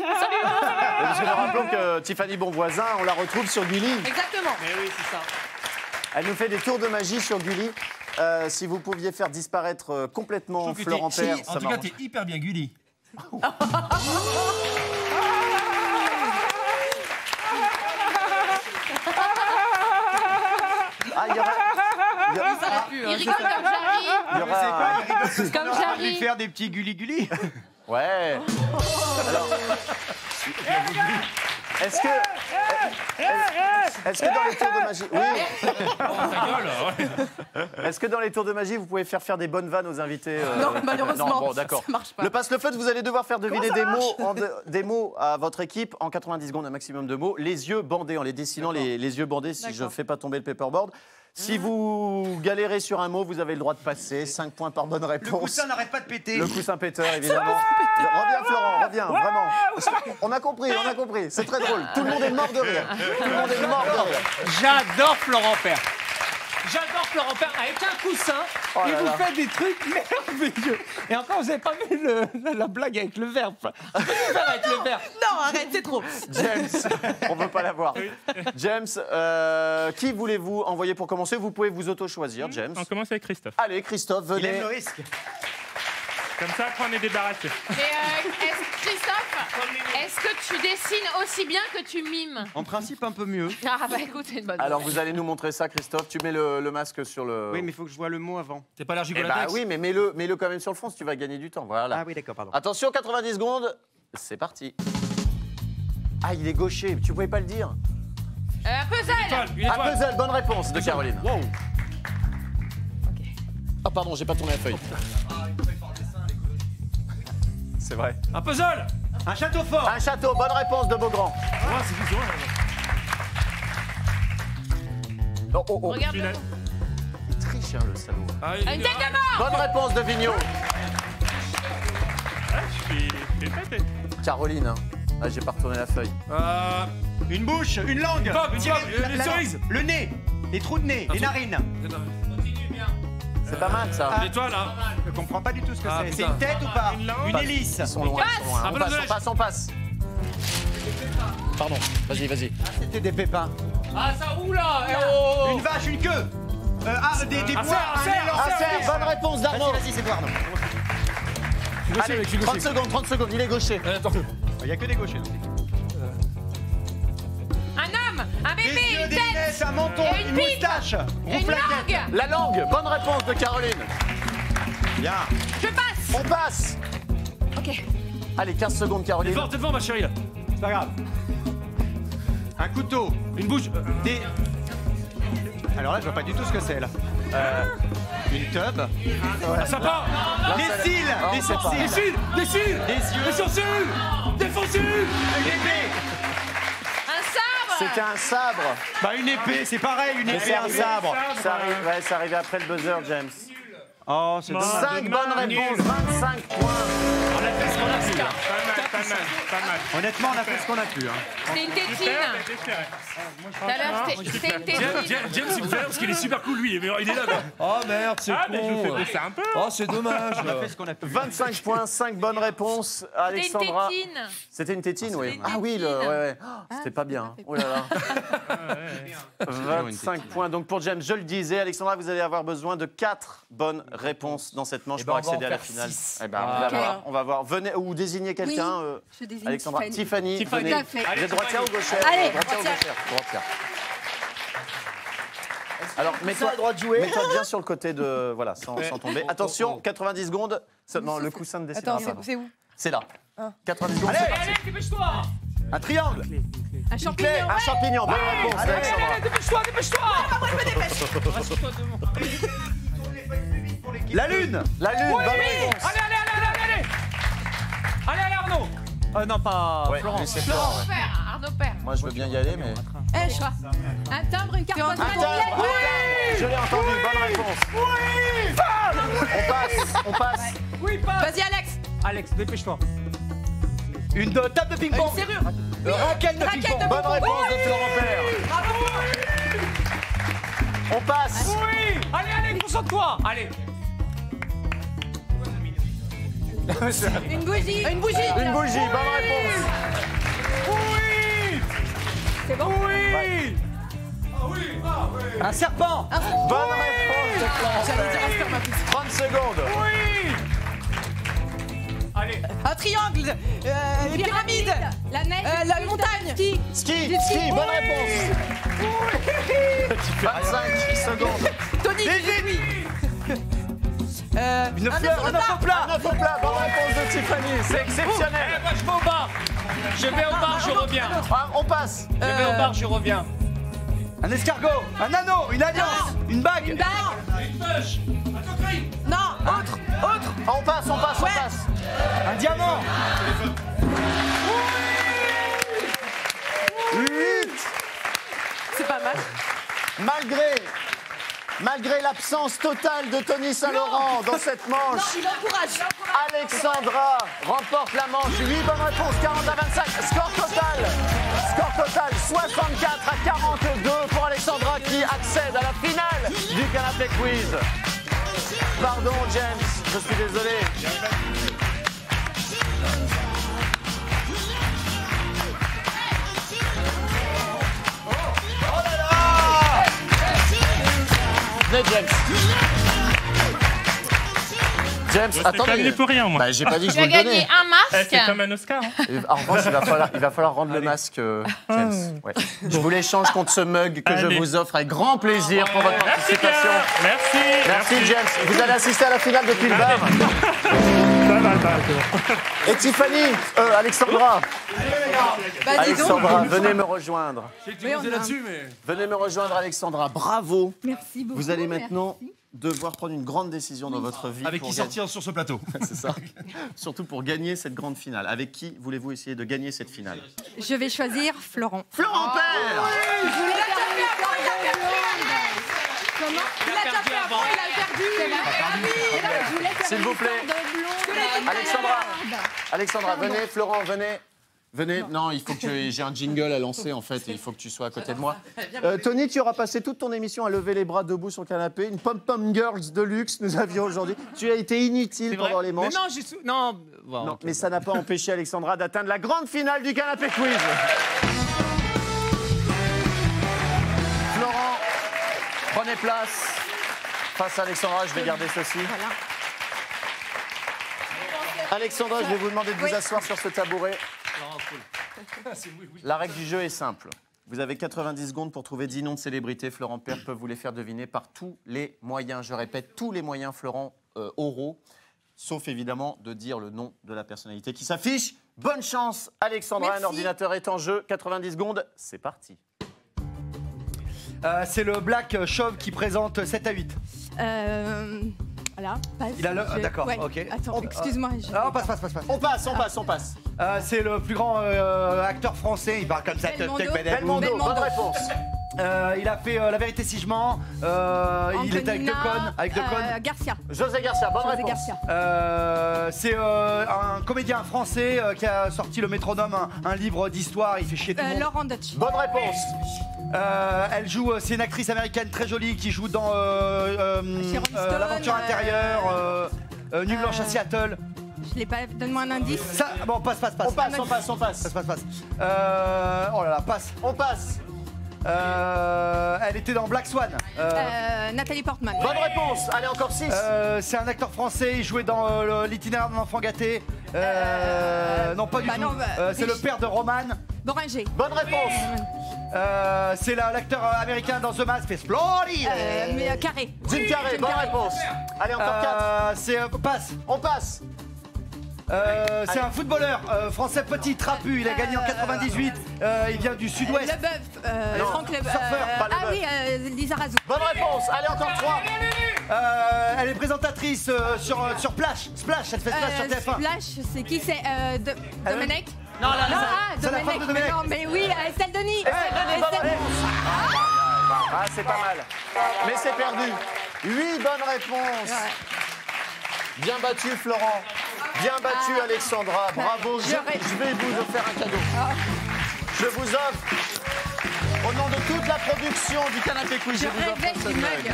Speaker 1: Parce que nous rappelons que Tiffany Bonvoisin, on la retrouve sur Gulli.
Speaker 7: Exactement.
Speaker 2: Mais oui, c'est ça.
Speaker 1: Elle nous fait des tours de magie sur Gulli. Si vous pouviez faire disparaître complètement Florent Père, ça
Speaker 3: En tout cas,
Speaker 1: m'arrange.
Speaker 3: t'es hyper bien Gulli.
Speaker 1: Ah, il y aura...
Speaker 6: Il rigole comme Jarry.
Speaker 1: Il y aura...
Speaker 6: Comme
Speaker 3: Lui
Speaker 6: Jarry.
Speaker 3: faire des petits Gulli.
Speaker 1: Ouais. Alors... Est-ce que dans les tours de magie... Oui. Est-ce que dans les tours de magie, vous pouvez faire des bonnes vannes aux invités
Speaker 7: Non, malheureusement,
Speaker 1: Non, bon, d'accord.
Speaker 7: ça marche pas.
Speaker 1: Le passe-le-feutre, vous allez devoir faire deviner des mots à votre équipe en 90 secondes, un maximum de mots. Les yeux bandés, en les dessinant, les yeux bandés, si je ne fais pas tomber le paperboard. Si vous galérez sur un mot, vous avez le droit de passer. 5 points par bonne réponse.
Speaker 3: Le coussin n'arrête pas de péter.
Speaker 1: Le coussin péteur, évidemment. Reviens, Florent, reviens, vraiment. On a compris. C'est très drôle. Tout le monde est mort de rire.
Speaker 2: J'adore Florent Père. J'adore Florent Père. Avec un coussin,
Speaker 1: Oh
Speaker 2: il
Speaker 1: là
Speaker 2: vous
Speaker 1: là.
Speaker 2: fait des trucs merveilleux. Et encore, vous n'avez pas vu la blague avec le verre. Tu peux le faire avec le verre.
Speaker 7: Non, arrête, c'est trop.
Speaker 1: James, on veut pas l'avoir. James, qui voulez-vous envoyer pour commencer? Vous pouvez vous auto-choisir, James.
Speaker 8: On commence avec Christophe.
Speaker 1: Allez, Christophe,
Speaker 3: Il aime
Speaker 1: venez.
Speaker 3: le risque.
Speaker 8: Comme ça, après, on est débarrassé.
Speaker 6: Christophe, est-ce que tu dessines aussi bien que tu mimes?
Speaker 3: En principe, un peu mieux.
Speaker 6: Ah bah écoute, c'est une bonne
Speaker 1: Alors, vous allez nous montrer ça, Christophe. Tu mets le masque sur le...
Speaker 3: Oui, mais il faut que je vois le mot avant.
Speaker 5: T'es pas allergique
Speaker 1: Eh
Speaker 5: au
Speaker 1: bah
Speaker 5: latex?
Speaker 1: oui, mais mets-le quand même sur le fond si tu vas gagner du temps. Voilà.
Speaker 3: Ah oui, d'accord, pardon.
Speaker 1: Attention, 90 secondes. C'est parti. Ah, il est gaucher, tu pouvais pas le dire.
Speaker 6: Un puzzle.
Speaker 5: Une
Speaker 1: Un
Speaker 5: étoile.
Speaker 1: puzzle, bonne réponse de Caroline.
Speaker 5: Wow.
Speaker 1: Ah pardon, j'ai pas tourné la feuille. C'est vrai.
Speaker 5: Un puzzle.
Speaker 3: Un château fort.
Speaker 1: Un château, bonne réponse de Beaugrand.
Speaker 5: Ouais, c'est bizarre.
Speaker 1: Oh, oh, oh.
Speaker 6: Regarde.
Speaker 1: Il triche, hein, le salaud.
Speaker 5: Ah,
Speaker 6: Une tête de mort.
Speaker 1: Bonne réponse de Vigneault.
Speaker 8: Je suis pété.
Speaker 1: Caroline, hein. Ah, j'ai pas retourné la feuille.
Speaker 3: Une bouche, une langue.
Speaker 5: Une pomme, une cerise.
Speaker 3: Le nez, les trous de nez, les narines.
Speaker 1: C'est pas mal, ça.
Speaker 5: Une étoile, hein.
Speaker 3: Je comprends pas du tout ce que
Speaker 5: Ah,
Speaker 3: c'est. C'est
Speaker 5: putain.
Speaker 3: une tête ou pas?
Speaker 8: Une langue.
Speaker 3: Une hélice.
Speaker 1: Ils sont loin, ils sont loin.
Speaker 5: Un
Speaker 1: On
Speaker 5: peu
Speaker 1: passe,
Speaker 5: de
Speaker 1: on
Speaker 5: neige.
Speaker 1: passe, on passe. Pardon, vas-y, vas-y.
Speaker 3: C'était des pépins.
Speaker 2: Ah, ça roule là.
Speaker 3: Une vache, une queue. Des
Speaker 5: Un
Speaker 3: poires,
Speaker 5: cerf, un cerf,
Speaker 3: élan.
Speaker 1: Ah, c'est bonne réponse d'Arnaud.
Speaker 3: Vas-y, c'est toi, Arnaud.
Speaker 1: Allez, 30 secondes, il est gaucher.
Speaker 5: Attends.
Speaker 3: Il y a que des gauchers.
Speaker 6: Un homme. Un
Speaker 3: Des
Speaker 6: bébé.
Speaker 3: yeux,
Speaker 6: Une
Speaker 3: des
Speaker 6: tête.
Speaker 3: lunettes, un menton,
Speaker 6: Et une
Speaker 3: une
Speaker 6: pipe.
Speaker 3: moustache.
Speaker 6: Une
Speaker 3: Roufle la tête.
Speaker 6: langue.
Speaker 1: La langue, bonne réponse de Caroline.
Speaker 3: Bien.
Speaker 6: Je passe.
Speaker 1: On passe.
Speaker 6: Ok.
Speaker 1: Allez, 15 secondes,
Speaker 5: T'es
Speaker 1: Caroline.
Speaker 5: devant, ma chérie, là.
Speaker 3: C'est pas grave. Un couteau.
Speaker 5: Une bouche.
Speaker 3: Des... Alors là, je vois pas du tout ce que c'est, là. Une tube.
Speaker 5: Un sapin.
Speaker 3: Des cils.
Speaker 1: Non,
Speaker 3: Des
Speaker 1: c'est pas.
Speaker 3: sourcils.
Speaker 5: Des cils. Des cils.
Speaker 3: Des yeux.
Speaker 5: Des sourcils. Des fossiles.
Speaker 3: Une épée.
Speaker 6: Un sabre.
Speaker 1: C'était un sabre.
Speaker 3: Bah, une épée, c'est pareil. Une épée,
Speaker 1: c'est
Speaker 3: un
Speaker 1: arrivé.
Speaker 3: sabre.
Speaker 1: Ça arrivait après le buzzer, James.
Speaker 3: Oh, c'est dommage.
Speaker 1: 5 bonnes réponses, 25 points.
Speaker 8: On a fait ce qu'on a pu. Pas mal, pas mal, pas mal.
Speaker 3: Honnêtement, on a fait ce qu'on a pu. Hein.
Speaker 6: C'est une tétine.
Speaker 8: J'espère.
Speaker 6: Tout à l'heure, c'était une tétine.
Speaker 5: James, il me fait rire parce qu'il est super cool, lui. Il est là.
Speaker 3: Oh merde, c'est
Speaker 8: Ah, mais je vous fais bosser un peu.
Speaker 3: Oh, c'est dommage. On a fait ce qu'on a pu.
Speaker 1: 25 points, 5 bonnes réponses.
Speaker 6: C'était une
Speaker 1: Alexandra.
Speaker 6: tétine.
Speaker 1: C'était une tétine, oui.
Speaker 6: une
Speaker 1: Ah oui,
Speaker 6: tétine.
Speaker 1: ouais, ouais. Oh, c'était pas bien. hein. Oh là là. 25 points. Donc pour James, je le disais, Alexandra, vous allez avoir besoin de 4 bonnes réponses dans cette manche
Speaker 3: Eh ben,
Speaker 1: pour
Speaker 3: on va
Speaker 1: accéder
Speaker 3: en
Speaker 1: à la
Speaker 3: faire
Speaker 1: finale.
Speaker 3: 6.
Speaker 1: Eh ben, on va
Speaker 9: Ok.
Speaker 1: voir. On va voir. Venez ou désignez quelqu'un.
Speaker 9: Je désigne
Speaker 1: Alexandra, Tiffany,
Speaker 9: Tiffany.
Speaker 1: venez.
Speaker 9: Tout à fait.
Speaker 1: Vous êtes droitière ou gauchère?
Speaker 9: Allez,
Speaker 1: droitière ou
Speaker 9: droitière.
Speaker 1: gauchère? Droitière. Alors, mets-toi bien sur le côté de... Voilà, sans tomber. Attention, 90 secondes. Non, le coussin ne décidera
Speaker 9: Attends,
Speaker 1: pas.
Speaker 9: c'est où?
Speaker 1: C'est là. 90 secondes,
Speaker 3: Allez.
Speaker 1: c'est parti.
Speaker 2: Dépêche-toi.
Speaker 3: Un triangle.
Speaker 9: Un champignon.
Speaker 1: Un champignon, bonne réponse,
Speaker 3: Allez.
Speaker 1: Alexandra.
Speaker 2: Dépêche-toi.
Speaker 3: La lune.
Speaker 1: La lune, bonne réponse.
Speaker 2: Allez, Arnaud. Non, pas
Speaker 1: Ouais,
Speaker 2: Florence.
Speaker 1: mais c'est Florent, ouais.
Speaker 6: Père, Arnaud Père.
Speaker 1: Moi, je veux bien y aller, mais...
Speaker 9: Eh, je crois. Un timbre, une carte
Speaker 1: Un
Speaker 9: postale.
Speaker 1: timbre, je l'ai entendu, bonne réponse. On passe.
Speaker 2: Oui, pas.
Speaker 9: Vas-y, Alex.
Speaker 2: Alex, dépêche-toi.
Speaker 3: Une table de ping-pong.
Speaker 9: Une serrure.
Speaker 3: Raquette de
Speaker 9: Raquette
Speaker 3: ping-pong.
Speaker 9: de
Speaker 1: Bonne réponse de Florent Père. On passe.
Speaker 2: Oui. Allez, concentre-toi. Allez.
Speaker 9: Une bougie. Une bougie.
Speaker 1: Une bougie, bonne réponse.
Speaker 9: C'est bon.
Speaker 3: Un serpent.
Speaker 1: Bonne réponse de Florent Père. 30 secondes.
Speaker 2: Allez.
Speaker 9: Un triangle. Une pyramide. La neige. La montagne. Ski.
Speaker 1: Ski, bonne réponse. 25 secondes.
Speaker 9: Tony.
Speaker 3: Une fleur. Un œuf plat.
Speaker 1: Un œuf au plat, bonne réponse de Tiffany. C'est exceptionnel.
Speaker 2: Moi, je vais au bar. Je vais au bar, je reviens.
Speaker 1: Ah, on passe.
Speaker 2: Je vais au bar, je reviens.
Speaker 3: Un escargot. Un anneau. Une alliance. Une bague.
Speaker 9: Une bague.
Speaker 5: Une pêche. Un coquille.
Speaker 9: Non. Autre.
Speaker 1: Ah, on passe.
Speaker 3: Un diamant.
Speaker 1: 8.
Speaker 9: C'est pas mal.
Speaker 1: Malgré l'absence totale de Tony Saint-Laurent dans cette manche,
Speaker 9: Il encourage.
Speaker 1: Alexandra remporte la manche. 8 bonnes réponses, 40 à 25. Score total 64 à 42 pour Alexandra qui accède à la finale du Canapé Quiz. Pardon James, je suis désolé. Venez James. James,
Speaker 8: Je t'ai pas gagné pour rien, moi.
Speaker 1: Bah, j'ai pas dit que je
Speaker 6: Tu
Speaker 1: vous
Speaker 6: as
Speaker 1: le
Speaker 6: gagné
Speaker 1: donnais.
Speaker 6: un
Speaker 8: Eh,
Speaker 6: masque.
Speaker 8: c'est comme un Oscar. Hein.
Speaker 1: En revanche, il va falloir rendre le masque, James. Ouais. Je vous l'échange contre ce mug que je
Speaker 8: Allez.
Speaker 1: vous offre avec grand plaisir pour votre
Speaker 8: Merci bien.
Speaker 1: participation.
Speaker 8: Merci.
Speaker 1: Merci James. Vous allez assister à la finale depuis le bar. Et Tiffany, Alexandra.
Speaker 9: Bah, dis donc.
Speaker 1: Alexandra, venez me rejoindre.
Speaker 5: J'ai utilisé là-dessus, mais.
Speaker 1: Venez me rejoindre, Alexandra. Bravo.
Speaker 9: Merci beaucoup.
Speaker 1: Vous allez maintenant devoir prendre une grande décision dans votre vie.
Speaker 5: Avec
Speaker 1: pour
Speaker 5: qui
Speaker 1: gagner-
Speaker 5: sortir sur ce plateau?
Speaker 1: C'est ça. Surtout pour gagner cette grande finale. Avec qui voulez-vous essayer de gagner cette finale?
Speaker 9: Je vais choisir Florent.
Speaker 1: Florent Père.
Speaker 9: Comment Il a déjà fait avant, il a perdu.
Speaker 1: S'il vous plaît. Alexandra, venez. Florent, venez. Venez. Non, il faut que j'ai un jingle à lancer en fait. Et il faut que tu sois à côté de moi. Tony, tu auras passé toute ton émission à lever les bras debout sur le canapé. Une pom-pom girls de luxe nous avions aujourd'hui. Tu as été inutile pendant les manches.
Speaker 2: Mais non, non. Bon,
Speaker 1: Non,
Speaker 2: ok.
Speaker 1: mais ça n'a pas empêché Alexandra d'atteindre la grande finale du canapé quiz. Florent, prenez place. Face à Alexandra, je vais garder ceci.
Speaker 9: Voilà.
Speaker 1: Alexandra, je vais vous demander de vous
Speaker 9: Oui.
Speaker 1: asseoir sur ce tabouret.
Speaker 2: Non, cool.
Speaker 1: La règle du jeu est simple. Vous avez 90 secondes pour trouver 10 noms de célébrités. Florent Père peut vous les faire deviner par tous les moyens. Je répète, tous les moyens, Florent, oraux. Sauf évidemment de dire le nom de la personnalité qui s'affiche. Bonne chance, Alexandra.
Speaker 9: Merci.
Speaker 1: Un ordinateur est en jeu. 90 secondes, c'est parti.
Speaker 4: C'est le Black Chauve qui présente 7 à 8.
Speaker 9: Voilà. Passe.
Speaker 4: Il a le- ah, d'accord,
Speaker 9: Ouais.
Speaker 4: ok.
Speaker 9: Attends, excuse-moi.
Speaker 4: Ah, passe.
Speaker 1: On passe.
Speaker 4: C'est le plus grand acteur français, il parle comme ça.
Speaker 9: Belmondo.
Speaker 1: Belmondo, bonne réponse.
Speaker 4: Il a fait La vérité si je mens. Il était avec Decaune.
Speaker 9: Garcia.
Speaker 1: José Garcia, bonne
Speaker 9: José
Speaker 1: réponse.
Speaker 9: Garcia.
Speaker 4: C'est un comédien français qui a sorti le Métronome, un livre d'histoire. Il fait chier tout le monde.
Speaker 9: Laurent Dutch.
Speaker 1: Bonne réponse.
Speaker 4: Elle joue, c'est une actrice américaine très jolie qui joue dans
Speaker 9: Sharon Stone,
Speaker 4: L'Aventure intérieure, Nuit blanche à Seattle.
Speaker 9: Je l'ai pas. Donne-moi un indice.
Speaker 4: Ça, bon, passe.
Speaker 1: On passe.
Speaker 4: Passe. Oh là là, passe.
Speaker 1: On passe.
Speaker 4: Elle était dans Black Swan.
Speaker 9: Nathalie Portman.
Speaker 1: Bonne réponse. Allez, encore 6.
Speaker 4: C'est un acteur français, il jouait dans l'itinéraire d'un enfant gâté. Non, pas du tout.
Speaker 9: non,
Speaker 4: c'est le père de Roman.
Speaker 9: Boringer.
Speaker 1: Bonne réponse.
Speaker 4: C'est l'acteur américain dans The Mask, fait Splody.
Speaker 9: Carré.
Speaker 1: Jim Carrey, bonne réponse. Allez, encore 4.
Speaker 4: C'est passe.
Speaker 1: On passe.
Speaker 4: C'est un footballeur français petit, trapu. Il a gagné en 98. Il vient du sud-ouest.
Speaker 9: Leboeuf. Franck Leboeuf.
Speaker 1: surfeur, pas
Speaker 9: Ah
Speaker 1: Leboeuf.
Speaker 9: oui, Lisa Razou.
Speaker 1: Bonne réponse. Allez, encore 3.
Speaker 4: Elle est présentatrice sur Splash. Splash, elle fait Splash sur TF1.
Speaker 9: Splash, c'est qui? C'est Domenech.
Speaker 2: Non, là, là.
Speaker 4: c'est la femme de Domenech.
Speaker 9: Non, mais oui, Estelle Denis.
Speaker 1: Bonne réponse. Ah, c'est pas mal. Mais c'est perdu. 8 bonnes réponses. Bien battu, Florent. Bien battu, Alexandra. Bravo. Je vais vous offrir un cadeau. Je vous offre, au nom de toute la production du Canapé Quiz, je vous offre ce mug.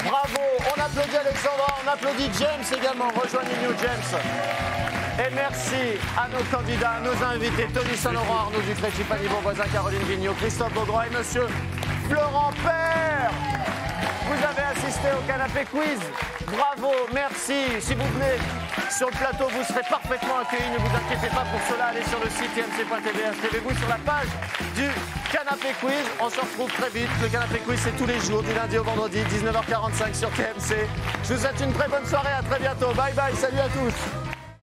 Speaker 1: Bravo. On applaudit Alexandra. On applaudit James également. Rejoignez-nous, James. Et merci à nos candidats, à nos invités, Tony Saint-Laurent, Arnaud Ducré, Tiffany Beauvoisin, Caroline Vigneault, Christophe Beaugrand et monsieur Florent Père. Vous avez assisté au Canapé Quiz. Bravo, merci. Si vous venez sur le plateau, vous serez parfaitement accueillis. Ne vous inquiétez pas pour cela. Allez sur le site tmc.tv. Inscrivez-vous sur la page du Canapé Quiz. On se retrouve très vite. Le Canapé Quiz, c'est tous les jours, du lundi au vendredi, 19h45 sur TMC. Je vous souhaite une très bonne soirée. À très bientôt. Bye bye. Salut à tous.